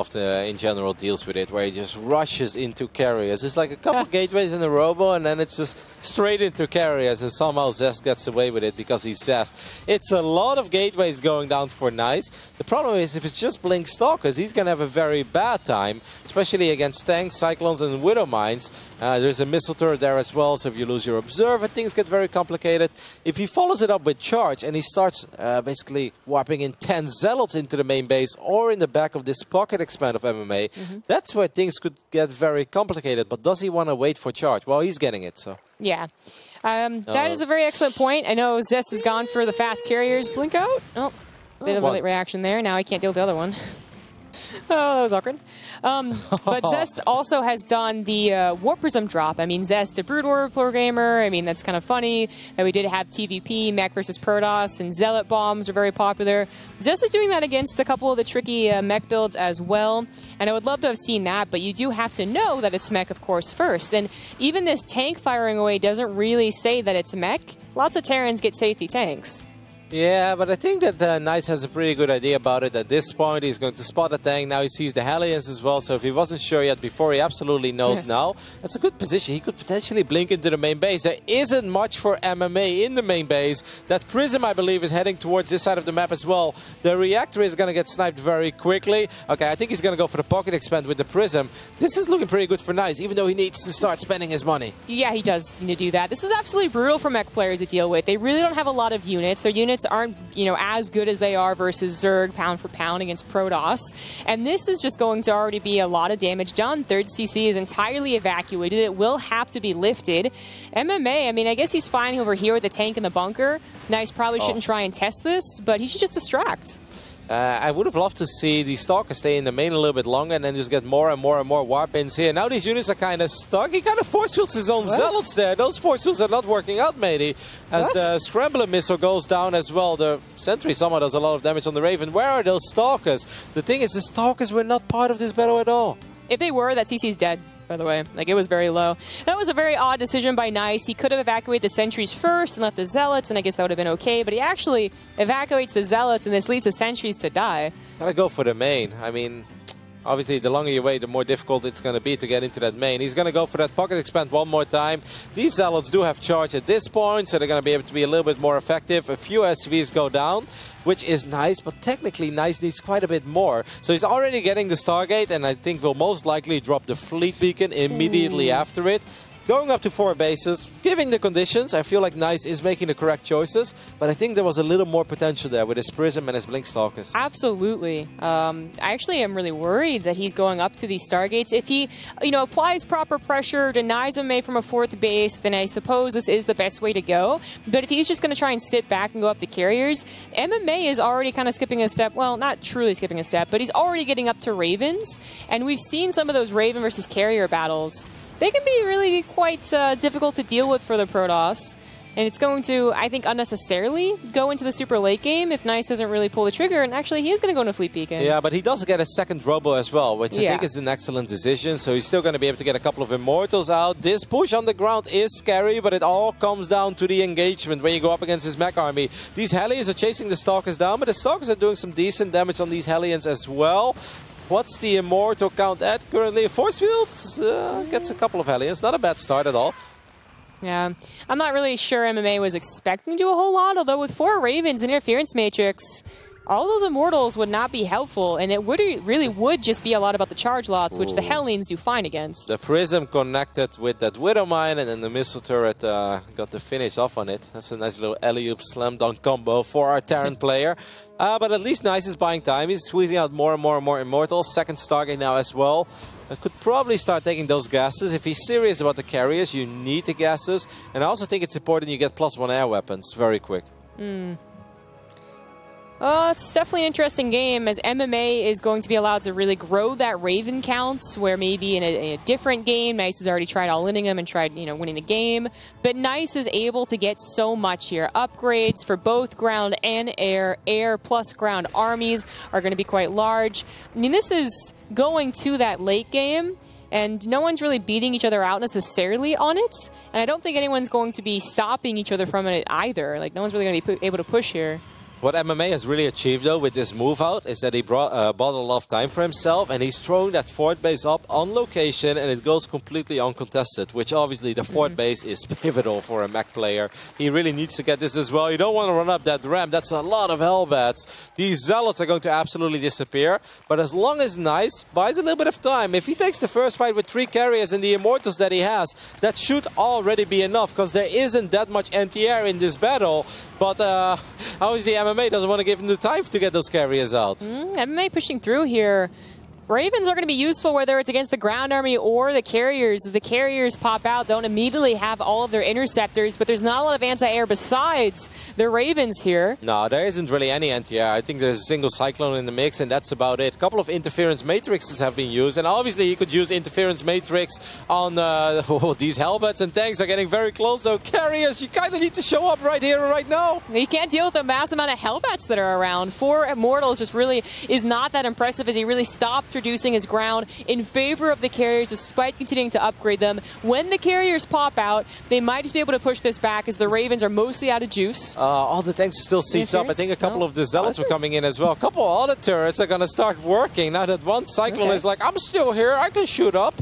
in general deals with it, where he just rushes into carriers. It's like a couple gateways in a Robo, and then it's just straight into carriers, and somehow Zest gets away with it because he's Zest. It's a lot of gateways going down for Nice. The problem is, if it's just Blink Stalkers, he's going to have a very bad time, especially against tanks, Cyclones, and Widow Mines. There's a missile turret there as well, so if you lose your Observer, things get very complicated. If he follows it up with Charge, and he starts basically warping in 10 Zealots into the main base or in the back of this pocket expand of MMA, that's where things could get very complicated. But does he want to wait for Charge? Well, he's getting it, so.
Yeah. That is a very excellent point. I know Zest has gone for the fast carriers. Blink out. Oh, bit of a late reaction there. Now I can't deal with the other one. Oh, that was awkward. But Zest also has done the Warp Prism drop. I mean, Zest, a Brood War gamer. I mean, that's kind of funny. And we did have TVP, Mech versus Protoss, and Zealot bombs are very popular. Zest was doing that against a couple of the tricky mech builds as well. And I would love to have seen that, but you do have to know that it's mech, of course, first. And even this tank firing away doesn't really say that it's mech. Lots of Terrans get safety tanks.
Yeah, but I think that Nice has a pretty good idea about it. At this point, he's going to spot a tank. Now he sees the Hellions as well, so if he wasn't sure yet before, he absolutely knows now. That's a good position. He could potentially blink into the main base. There isn't much for MMA in the main base. That Prism, I believe, is heading towards this side of the map as well. The Reactor is going to get sniped very quickly. Okay, I think he's going to go for the Pocket Expand with the Prism. This is looking pretty good for Nice, even though he needs to start spending his money.
Yeah, he does need to do that. This is absolutely brutal for mech players to deal with. They really don't have a lot of units. Their units aren't, you know, as good as they are versus Zerg pound for pound against Protoss. And this is just going to already be a lot of damage done. Third CC is entirely evacuated. It will have to be lifted. MMA, I mean, I guess he's fine over here with the tank in the bunker. Nice probably shouldn't try and test this, but he should just distract.
I would have loved to see the Stalker stay in the main a little bit longer and then just get more and more and more warp ins here. Now these units are kind of stuck. He kind of force fields his own zealots there. Those force fields are not working out, matey. As the Scrambler missile goes down as well, the Sentry somehow does a lot of damage on the Raven. Where are those Stalkers? The thing is, the Stalkers were not part of this battle at all.
If they were, that CC's dead, by the way. Like, it was very low. That was a very odd decision by Nice. He could have evacuated the sentries first and left the zealots, and I guess that would have been okay. But he actually evacuates the zealots, and this leaves the sentries to die.
Gotta go for the main. I mean, obviously, the longer you wait, the more difficult it's going to be to get into that main. He's going to go for that pocket expand one more time. These zealots do have charge at this point, so they're going to be able to be a little bit more effective. A few SCVs go down, which is nice, but technically Nice needs quite a bit more. So he's already getting the Stargate, and I think will most likely drop the Fleet Beacon immediately after it. Going up to 4 bases, given the conditions, I feel like Nice is making the correct choices, but I think there was a little more potential there with his Prism and his Blink Stalkers.
Absolutely. I actually am really worried that he's going up to these Stargates. If he, applies proper pressure, denies MMA from a 4th base, then I suppose this is the best way to go. But if he's just going to try and sit back and go up to carriers, MMA is already kind of skipping a step. Well, not truly skipping a step, but he's already getting up to Ravens, and we've seen some of those Raven versus carrier battles. They can be really quite difficult to deal with for the Protoss. And it's going to, I think, unnecessarily go into the super late game if Nice doesn't really pull the trigger. And actually, he is going to go into Fleet Beacon.
Yeah, but he does get a second Robo as well, which I think is an excellent decision. So he's still going to be able to get a couple of Immortals out. This push on the ground is scary, but it all comes down to the engagement when you go up against his mech army. These Hellions are chasing the Stalkers down, but the Stalkers are doing some decent damage on these Hellions as well. What's the Immortal count at currently? Force Field gets a couple of Hellions. Not a bad start at all.
Yeah, I'm not really sure MMA was expecting to do a whole lot, although with 4 Ravens and Interference Matrix, all those Immortals would not be helpful, and it really would just be a lot about the charge lots, which the Hellions do fine against.
The Prism connected with that Widow Mine, and then the Missile Turret got the finish off on it. That's a nice little alley-oop slam dunk combo for our Terran player. But at least Nice is buying time. He's squeezing out more and more and more Immortals. Second Stargate now as well. Could probably start taking those gases. If he's serious about the carriers, you need the gases. And I also think it's important you get +1 air weapons very quick.
Oh, it's definitely an interesting game as MMA is going to be allowed to really grow that Raven counts, where maybe in a different game, Nice has already tried all-inning them and tried, winning the game. But Nice is able to get so much here. Upgrades for both ground and air. Air plus ground armies are going to be quite large. I mean, this is going to that late game, and no one's really beating each other out necessarily on it. And I don't think anyone's going to be stopping each other from it either. Like, no one's really going to be able to push here.
What MMA has really achieved, though, with this move out is that he bought a lot of time for himself, and he's throwing that 4th base up on location, and it goes completely uncontested, which obviously the 4th base is pivotal for a mech player. He really needs to get this as well. You don't want to run up that ramp. That's a lot of Hellbats. These Zealots are going to absolutely disappear, but as long as Nice buys a little bit of time, if he takes the first fight with 3 carriers and the Immortals that he has, that should already be enough, because there isn't that much anti-air in this battle. But obviously MMA doesn't want to give him the time to get those carriers out.
MMA pushing through here. Ravens are going to be useful whether it's against the ground army or the carriers. If the carriers pop out, don't immediately have all of their interceptors, but there's not a lot of anti-air besides the Ravens here.
No, there isn't really any anti-air. I think there's a single Cyclone in the mix, and that's about it. A couple of Interference Matrixes have been used, and obviously you could use Interference Matrix on these Hellbats, and tanks are getting very close, though. Carriers, you kind of need to show up right here and right now.
You can't deal with the mass amount of Hellbats that are around. 4 Immortals just really is not that impressive as he really stopped reducing his ground in favor of the carriers despite continuing to upgrade them. When the carriers pop out, they might just be able to push this back as the Ravens are mostly out of juice.
All the tanks are still sieged up. I think a couple of the Zealots were coming in as well. A couple of other turrets are going to start working now that one Cyclone is like, I'm still here, I can shoot up.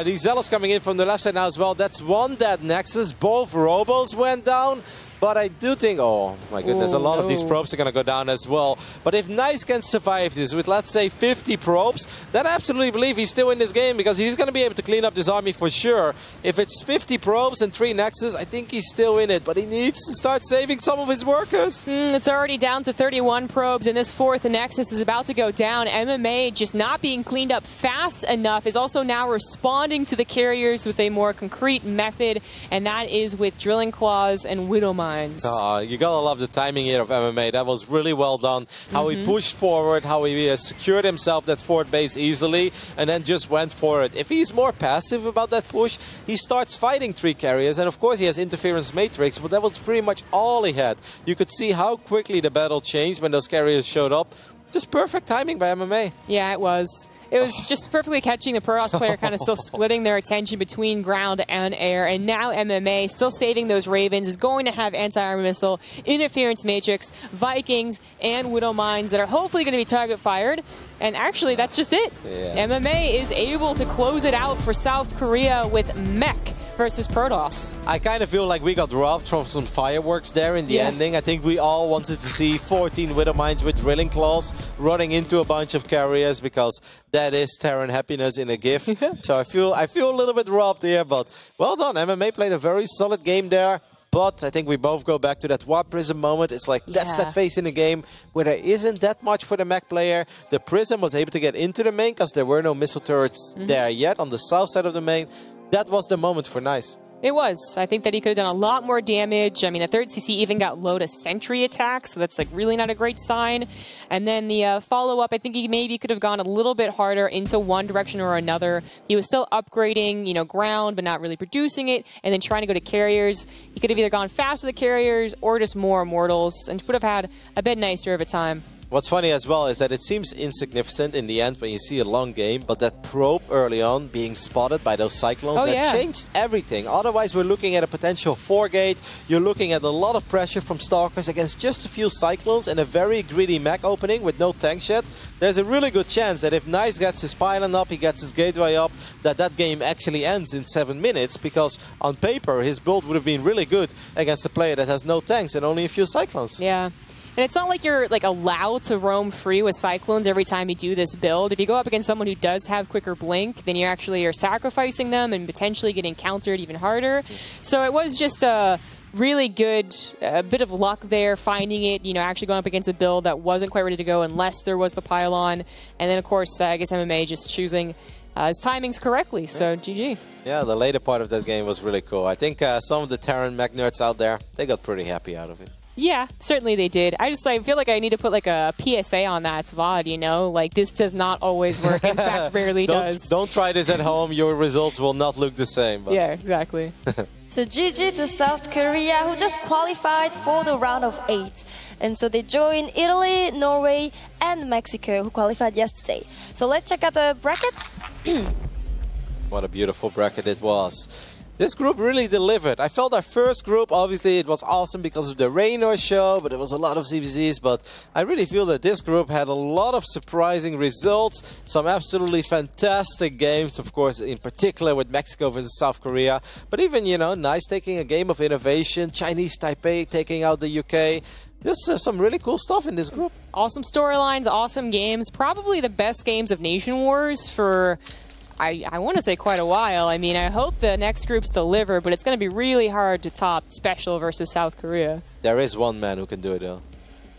These Zealots coming in from the left side now as well. That's one dead Nexus. Both Robos went down. But I do think, oh my goodness, a lot of these probes are going to go down as well. But if Nice can survive this with, let's say, 50 probes, then I absolutely believe he's still in this game because he's going to be able to clean up this army for sure. If it's 50 probes and 3 Nexus, I think he's still in it. But he needs to start saving some of his workers.
It's already down to 31 probes, and this 4th Nexus is about to go down. MMA just not being cleaned up fast enough is also now responding to the carriers with a more concrete method, and that is with Drilling Claws and Widow Mines. lines.
Oh, you gotta love the timing here of MMA. That was really well done. How he pushed forward, how he secured himself that fourth base easily, and then just went for it. If he's more passive about that push, he starts fighting 3 carriers, and of course he has interference matrix, but that was pretty much all he had. You could see how quickly the battle changed when those carriers showed up. Just perfect timing by MMA.
Yeah, it was. It was just perfectly catching the Protoss player kind of still splitting their attention between ground and air. And now MMA, still saving those Ravens, is going to have anti-armor missile, interference matrix, Vikings, and Widow mines that are hopefully going to be target fired. And actually, that's just it. Yeah. MMA is able to close it out for South Korea with mech versus Protoss.
I kind of feel like we got robbed from some fireworks there in the ending. I think we all wanted to see 14 Widow mines with drilling claws running into a bunch of carriers, because that is Terran happiness in a GIF. So I feel a little bit robbed here, but well done. MMA played a very solid game there. But I think we both go back to that Warp Prism moment. It's like, that's that phase in the game where there isn't that much for the mech player. The Prism was able to get into the main because there were no missile turrets there yet on the south side of the main. That was the moment for Nice.
It was. I think that he could have done a lot more damage. I mean, the 3rd CC even got low to sentry attack, so that's like really not a great sign. And then the follow-up, I think he maybe could have gone a little bit harder into one direction or another. He was still upgrading, you know, ground, but not really producing it, and then trying to go to carriers. He could have either gone faster to the carriers or just more immortals, and would have had a bit nicer of a time.
What's funny as well is that it seems insignificant in the end when you see a long game, but that probe early on being spotted by those Cyclones, that changed everything. Otherwise, we're looking at a potential 4-gate. You're looking at a lot of pressure from Stalkers against just a few Cyclones and a very greedy mech opening with no tanks yet. There's a really good chance that if Nice gets his pylon up, he gets his gateway up, that game actually ends in 7 minutes, because on paper, his build would have been really good against a player that has no tanks and only a few Cyclones.
Yeah. And it's not like you're like allowed to roam free with Cyclones every time you do this build. If you go up against someone who does have quicker blink, then you actually are sacrificing them and potentially getting countered even harder. So it was just a really good bit of luck there, finding it, you know, actually going up against a build that wasn't quite ready to go unless there was the pylon. And then, of course, I guess MMA just choosing his timings correctly. So GG.
Yeah, the later part of that game was really cool. I think some of the Terran mech nerds out there, they got pretty happy out of it.
Yeah, certainly they did. I feel like I need to put like a PSA on that VOD, you know? Like, this does not always work. In fact, rarely does.
Don't try this at home. Your results will not look the same. But.
Yeah, exactly.
So GG to South Korea, who just qualified for the round of 8. And so they joined Italy, Norway, and Mexico, who qualified yesterday. So let's check out the brackets.
What a beautiful bracket it was. This group really delivered. I felt our first group, obviously it was awesome because of the Raynor show, but there was a lot of CVZs. But I really feel that this group had a lot of surprising results, some absolutely fantastic games, of course, in particular with Mexico versus South Korea. But even, you know, Nice taking a game of innovation, Chinese Taipei taking out the UK. Just some really cool stuff in this group.
Awesome storylines, awesome games. Probably the best games of Nation Wars for... I want to say quite a while. I mean, I hope the next groups deliver, but it's going to be really hard to top Special versus South Korea.
There is one man who can do it, though.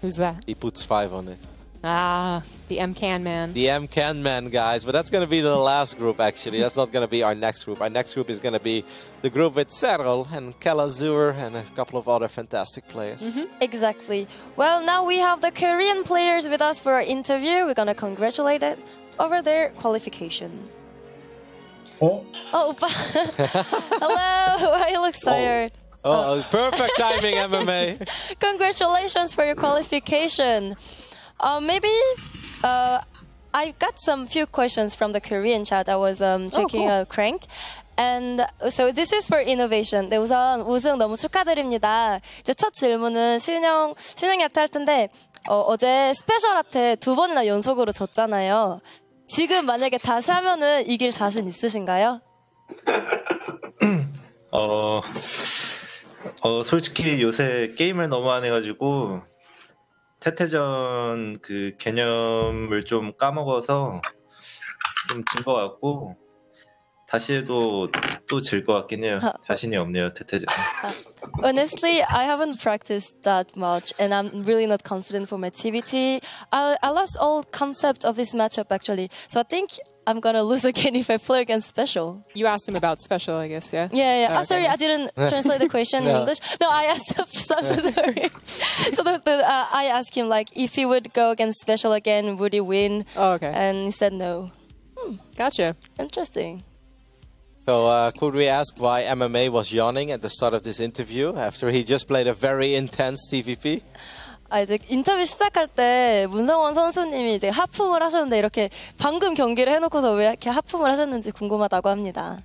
Who's that?
He puts 5 on it.
Ah, the M-Can man.
The M-Can man, guys. But that's going to be the last group, actually. That's not going to be our next group. Our next group is going to be the group with Cyril and Kalazur and a couple of other fantastic players.
Exactly. Well, now we have the Korean players with us for our interview. We're going to congratulate them over their qualification. Oh, Oppa. Hello. Why you look tired?
Oh, perfect timing, MMA.
Congratulations for your qualification. Maybe I got some few questions from the Korean chat. I was checking Crank. And so this is for innovation. 네, 우선 우승 너무 축하드립니다. 이제 첫 질문은 신영이한테 할 텐데 어제 스페셜한테 2번이나 연속으로 졌잖아요. 지금 만약에 다시 하면은 이길 자신 있으신가요?
솔직히 요새 게임을 너무 안 해가지고 태태전 그 개념을 좀 까먹어서 좀 진 것 같고 다시 해도 또 질 것 같긴 해요. 자신이 없네요, 태태전.
Honestly, I haven't practiced that much, and I'm really not confident for my TVT. I lost all concept of this matchup, actually. So I think I'm gonna lose again if I play against special.
You asked him about special, I guess, yeah?
Yeah.
Okay.
Sorry, I didn't translate the question in English. No, I asked. I'm so sorry. So I asked him like if he would go against special again, would he win?
Oh, okay.
And he said no.
Gotcha.
Interesting.
So could we ask why MMA was yawning at the start of this interview after he just played a very intense TVP?
이제 인터뷰 시작할 때 문성원 선수님이 이제 하품을 하셨는데 이렇게 방금 경기를 해놓고서 왜 이렇게 하품을 하셨는지 궁금하다고 합니다.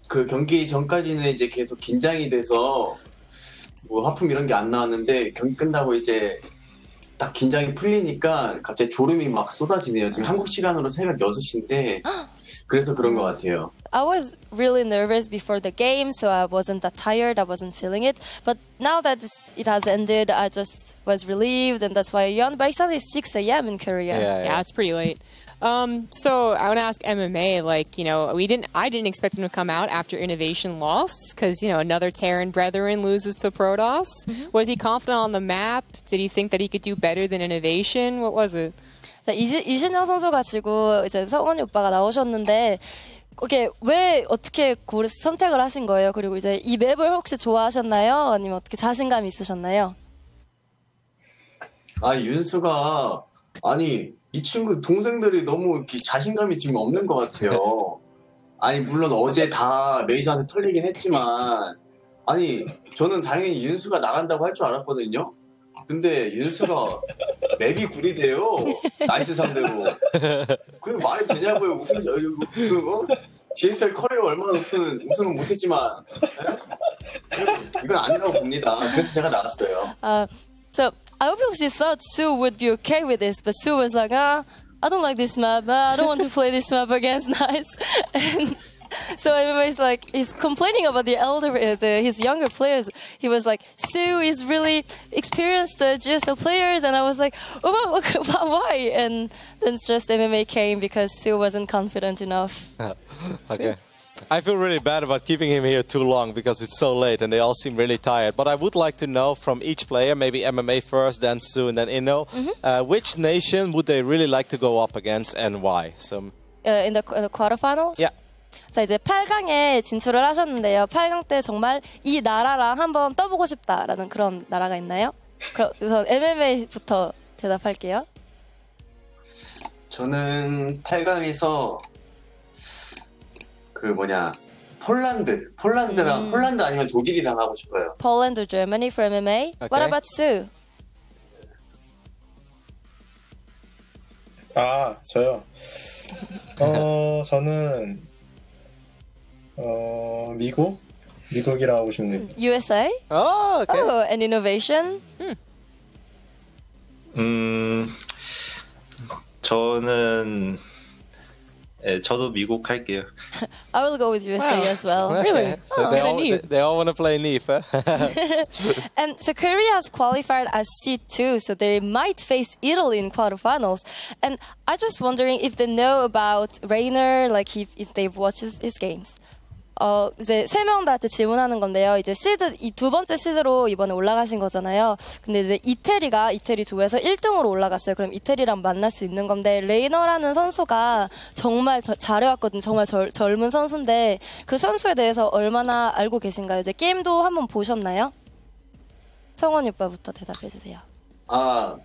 그 경기 전까지는 이제 계속 긴장이 돼서 뭐 하품 이런 게 안 나왔는데 경기 끝나고 이제 딱 긴장이 풀리니까 갑자기 졸음이 막 쏟아지네요. 지금 한국 시간으로 새벽 6시인데 그래서 그런 것 같아요.
I was really nervous before the game, so I wasn't that tired. I wasn't feeling it. But now that it has ended, I just was relieved, and that's why I yawned. But it's only 6 a.m. in Korea.
Yeah, it's pretty late. So I want to ask MMA, like, you know, I didn't expect him to come out after Innovation lost because, you know, another Terran brethren loses to Protoss. Was he confident on the map? Did he think that he could do better than Innovation? What was it?
이신영 선수가 지금 이제 성원이 오빠가 나오셨는데 이게 왜 어떻게 선택을 하신 거예요? 그리고 이제 이 맵을 혹시 좋아하셨나요? 아니면 어떻게 자신감이 있으셨나요?
윤수가 아니 이 친구 동생들이 너무 이렇게 자신감이 지금 없는 것 같아요. 아니 물론 어제 다 메이저한테 털리긴 했지만 아니 저는 당연히 윤수가 나간다고 할 줄 알았거든요. 근데 윤수가 맵이 구리대요. 나이스 상대로. 그게 말이 되냐고요. 우승 그리고 DSL 커리어 얼마나 높은 우승은 못했지만 이건 아니라고 봅니다. 그래서 제가 나갔어요.
So I obviously thought Sue would be okay with this, but Sue was like, I don't like this map. I don't want to play this map against Nice. And so everybody's like, he's complaining about his younger players. He was like, Sue is really experienced GSL players, and I was like, oh, why? And then just MMA came because Sue wasn't confident enough.
Okay. I feel really bad about keeping him here too long because it's so late and they all seem really tired. But I would like to know from each player, maybe MMA first, then Sue, and then Inno, which nation would they really like to go up against and why? So
in the quarterfinals?
Yeah.
자, 이제 8강에 진출을 하셨는데요. 8강 때 정말 이 나라랑 한번 떠보고 싶다라는 그런 나라가 있나요? 그래서 MMA부터 대답할게요.
저는 8강에서 폴란드 아니면 독일이랑 하고 싶어요.
Poland or Germany for MMA.
Okay.
What about Sue?
저요. 저는 미국이랑 하고 싶네요.
USA?
Oh, okay.
Oh, and innovation?
저도 미국 할게요.
I will go with USA as well.
Really? So they all want to play Neve, huh?
And so Korea has qualified as C2, so they might face Italy in quarterfinals. And I'm just wondering if they know about Rainer, like if they've watched his games. 이제 3명 다한테 질문하는 건데요. 이제 이 두 번째 시드로 이번에 올라가신 거잖아요. 근데 이제 이태리 2에서 1등으로 올라갔어요. 그럼 이태리랑 만날 수 있는 건데, 레이너라는 선수가 정말 잘해왔거든요. 정말 젊은 선수인데, 그 선수에 대해서 얼마나 알고 계신가요? 이제 게임도 한번 보셨나요? 성원이 오빠부터 대답해주세요.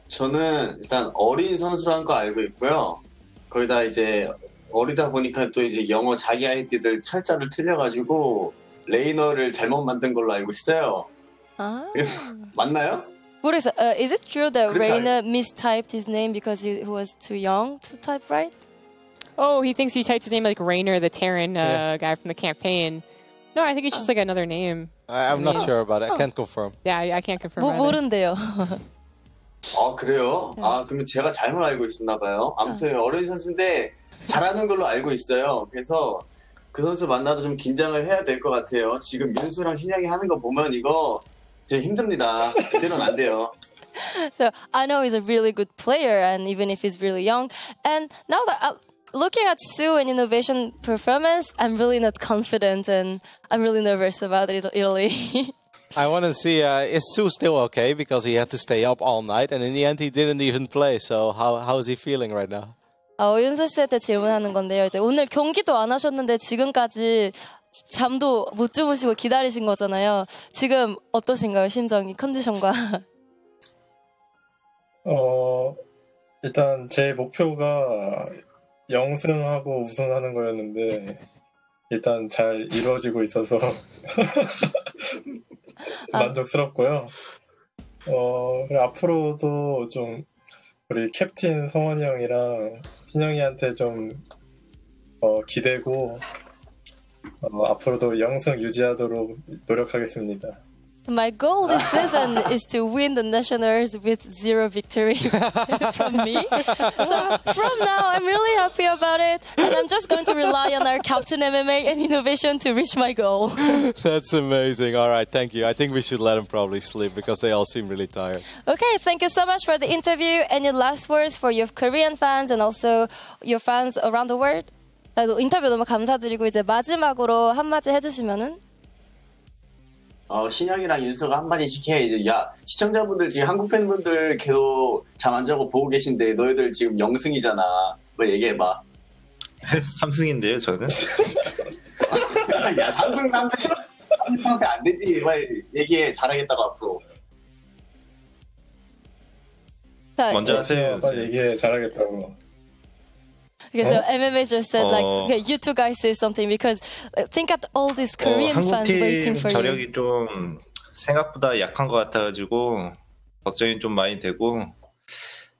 저는 일단 어린 선수라는 거 알고 있고요. 거기다 이제 어리다 보니까 또 이제 영어 자기 아이디를 철자를 틀려가지고 레이너를 잘못 만든 걸로 알고 있어요. 맞나요?
모르겠어요. Is it true that Rainer mistyped his name because he was too young to type right?
Oh, he thinks he typed his name like Rainer, the Terran guy from the campaign. No, I think it's just like another name.
I'm not sure about it. I can't confirm.
Yeah, I can't confirm.
모른대요.
그래요? 그러면 제가 잘못 알고 있었나 봐요. 아무튼 어린 선수인데 잘하는 걸로 알고 있어요. 그래서 그 선수 만나도 좀 긴장을 해야 될 것 같아요. 지금 윤수랑 신영이 하는 거 보면 이거 되게 힘듭니다. 그대로는 안 돼요.
So I know he's a really good player, and even if he's really young. And now that looking at Sue and innovation performance, I'm really not confident, and I'm really nervous about Italy.
I want to see, is Sue still okay? Because he had to stay up all night, and in the end he didn't even play. So how is he feeling right now?
윤서 씨한테 질문하는 건데요. 이제 오늘 경기도 안 하셨는데 지금까지 잠도 못 주무시고 기다리신 거잖아요. 지금 어떠신가요? 심정이, 컨디션과.
일단 제 목표가 영승하고 우승하는 거였는데 일단 잘 이루어지고 있어서 만족스럽고요. 그리고 앞으로도 좀 우리 캡틴 성원이 형이랑 신영이한테 좀 기대고 앞으로도 영승 유지하도록 노력하겠습니다.
My goal this season is to win the nationals with 0 victory from me. So from now, I'm really happy about it, and I'm just going to rely on our Captain MMA and innovation to reach my goal.
That's amazing. All right, thank you. I think we should let them probably sleep because they all seem really tired.
Okay, thank you so much for the interview. Any last words for your Korean fans and also your fans around the world? 인터뷰 너무 감사드리고 이제 마지막으로 한마디 해주시면은.
신영이랑 윤서가 한마디씩 해. 이제 야, 시청자분들 지금 한국 팬분들 계속 잠 안 자고 보고 계신데 너희들 지금 영승이잖아. 뭐 얘기해봐.
3승인데요, 저는.
야, 3승 안 되지. 빨리 얘기해. 잘하겠다고 앞으로.
먼저 하세요.
빨리 얘기해. 잘하겠다고.
Okay, so MMA just said like, okay, you two guys say something because think at all these Korean fans waiting for you.
저력이 좀 생각보다 약한 것 같아가지고 걱정이 좀 많이 되고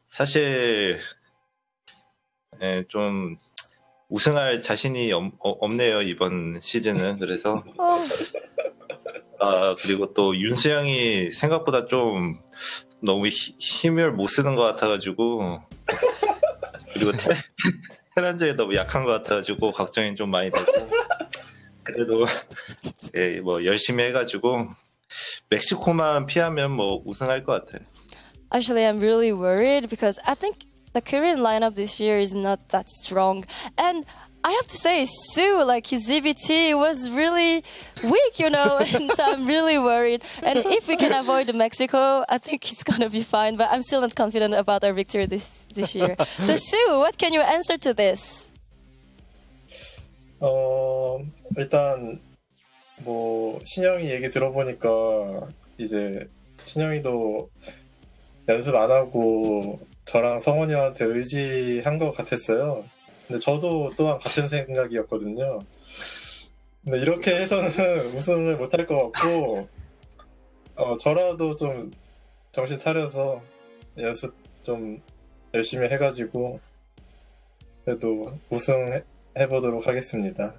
사실 좀 우승할 자신이 없네요 이번 시즌은. 그래서 그리고 또 윤수영이 생각보다 좀 너무 힘을 못 쓰는 것 같아가지고 그리고 테란즈에 너무 약한 것 같아가지고 걱정이 좀 많이 되고 그래도 뭐 열심히 해가지고 멕시코만 피하면 뭐 우승할 것 같아요.
Actually, I'm really worried because I think the Korean lineup this year is not that strong, and I have to say, Sue, like his ZBT was really weak, you know, and so I'm really worried. And if we can avoid Mexico, I think it's gonna be fine. But I'm still not confident about our victory this year. So Sue, what can you answer to this?
일단 뭐 신영이 얘기 들어보니까 이제 신영이도 연습 안 하고 저랑 성원이한테 의지한 것 같았어요. 근데 저도 또한 같은 생각이었거든요. 근데 이렇게 해서는 우승을 못할 것 같고 저라도 좀 정신 차려서 연습 좀 열심히 해가지고 그래도 우승해보도록 하겠습니다.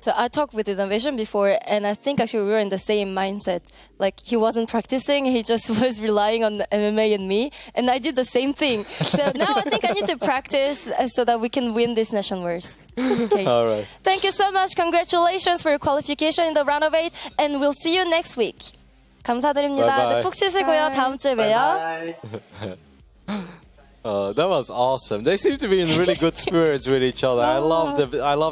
So I talked with Innovation before, and I think actually we were in the same mindset. Like he wasn't practicing, he just was relying on the MMA and me, and I did the same thing. So now I think I need to practice so that we can win this Nation Wars. Okay.
All right.
Thank you so much. Congratulations for your qualification in the round of 8, and we'll see you next week. 감사드립니다.
Bye bye.
이제 푹 쉬시고요. 다음 주에 봬요.
That was awesome. They seem to be in really good spirits with each other. I love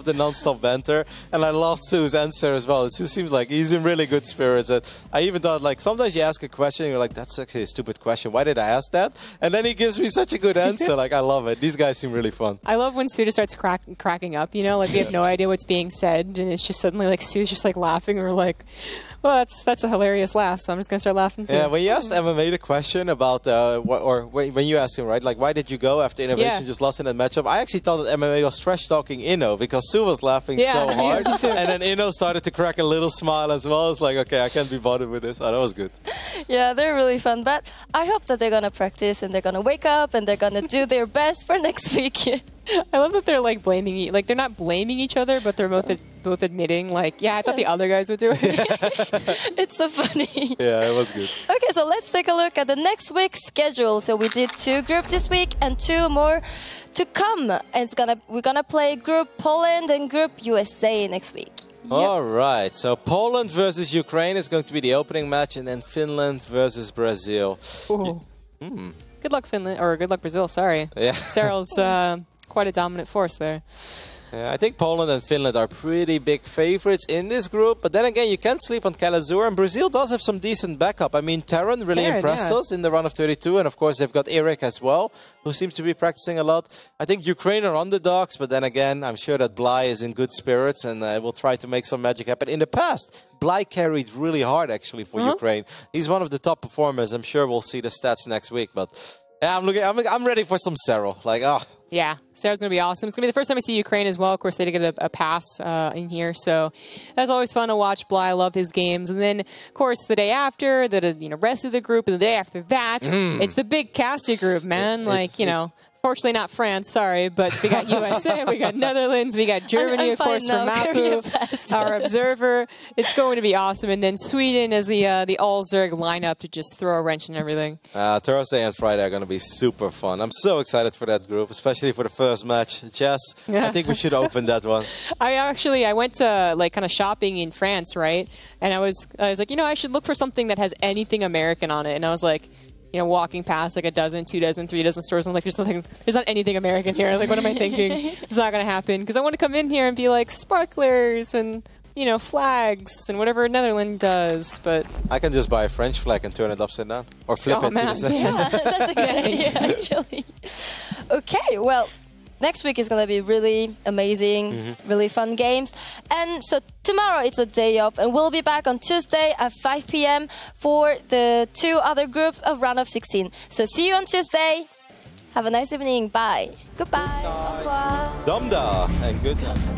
the non-stop banter, and I love Sue's answer as well. It seems like he's in really good spirits. And I even thought, like, sometimes you ask a question and you're like, that's actually a stupid question. Why did I ask that? And then he gives me such a good answer. Like, I love it. These guys seem really fun.
I love when Sue just starts cracking up, you know, like we have no idea what's being said, and it's just suddenly like Sue's just like laughing, or like, well, that's a hilarious laugh, so I'm just going to start laughing too.
Yeah, when you asked MMA the question about, when you asked him, right, like, why did you go after Innovation just lost in that matchup? I actually thought that MMA was trash-talking Inno because Sue was laughing so hard. And then Inno started to crack a little smile as well. It's like, okay, I can't be bothered with this. Oh, that was good.
Yeah, they're really fun. But I hope that they're going to practice and they're going to wake up and they're going to do their best for next week.
I love that they're like blaming, like they're not blaming each other, but they're both admitting, like, yeah, I thought the other guys would do it.
It's so funny.
Yeah, it was good.
Okay, so let's take a look at the next week's schedule. So we did 2 groups this week and 2 more to come. And we're gonna play Group Poland and Group USA next week.
All right, so Poland versus Ukraine is going to be the opening match, and then Finland versus Brazil.
Good luck, Finland, or good luck, Brazil. Sorry.
Yeah.
Cyril's quite a dominant force there.
Yeah, I think Poland and Finland are pretty big favorites in this group. But then again, you can't sleep on Kalazur. And Brazil does have some decent backup. I mean, Terran really impressed us in the run of 32. And of course, they've got Eric as well, who seems to be practicing a lot. I think Ukraine are underdogs. But then again, I'm sure that Bly is in good spirits and will try to make some magic happen. In the past, Bly carried really hard, actually, for Ukraine. He's one of the top performers. I'm sure we'll see the stats next week. But yeah, I'm ready for some Cero. Like,
Yeah, Sarah's going to be awesome. It's going to be the first time we see Ukraine as well. Of course, they did get a pass in here, so that's always fun to watch. Bly, I love his games. And then, of course, the day after, the rest of the group, and the day after that, it's the big Casty group, man. Fortunately, not France, sorry, but we got USA, we got Netherlands, we got Germany, of course, from Mapu, our observer. It's going to be awesome. And then Sweden as the all-Zerg lineup to just throw a wrench in everything.
Thursday and Friday are going to be super fun. I'm so excited for that group, especially for the first match. Jess, I think we should open that one.
I went to kind of shopping in France, right? And I was like, I should look for something that has anything American on it. And I was like, walking past like a dozen, 2 dozen, 3 dozen stores. I'm like, there's not anything American here. Like, what am I thinking? It's not going to happen. Because I want to come in here and be like sparklers and, flags and whatever Netherlands does. But
I can just buy a French flag and turn it upside down. Or flip it.
Man. Yeah, that's a good idea, actually. Okay, well, next week is going to be really amazing, really fun games. And so tomorrow it's a day off, and we'll be back on Tuesday at 5 p.m. for the 2 other groups of round of 16. So see you on Tuesday. Have a nice evening. Bye. Goodbye.
Damda and good night.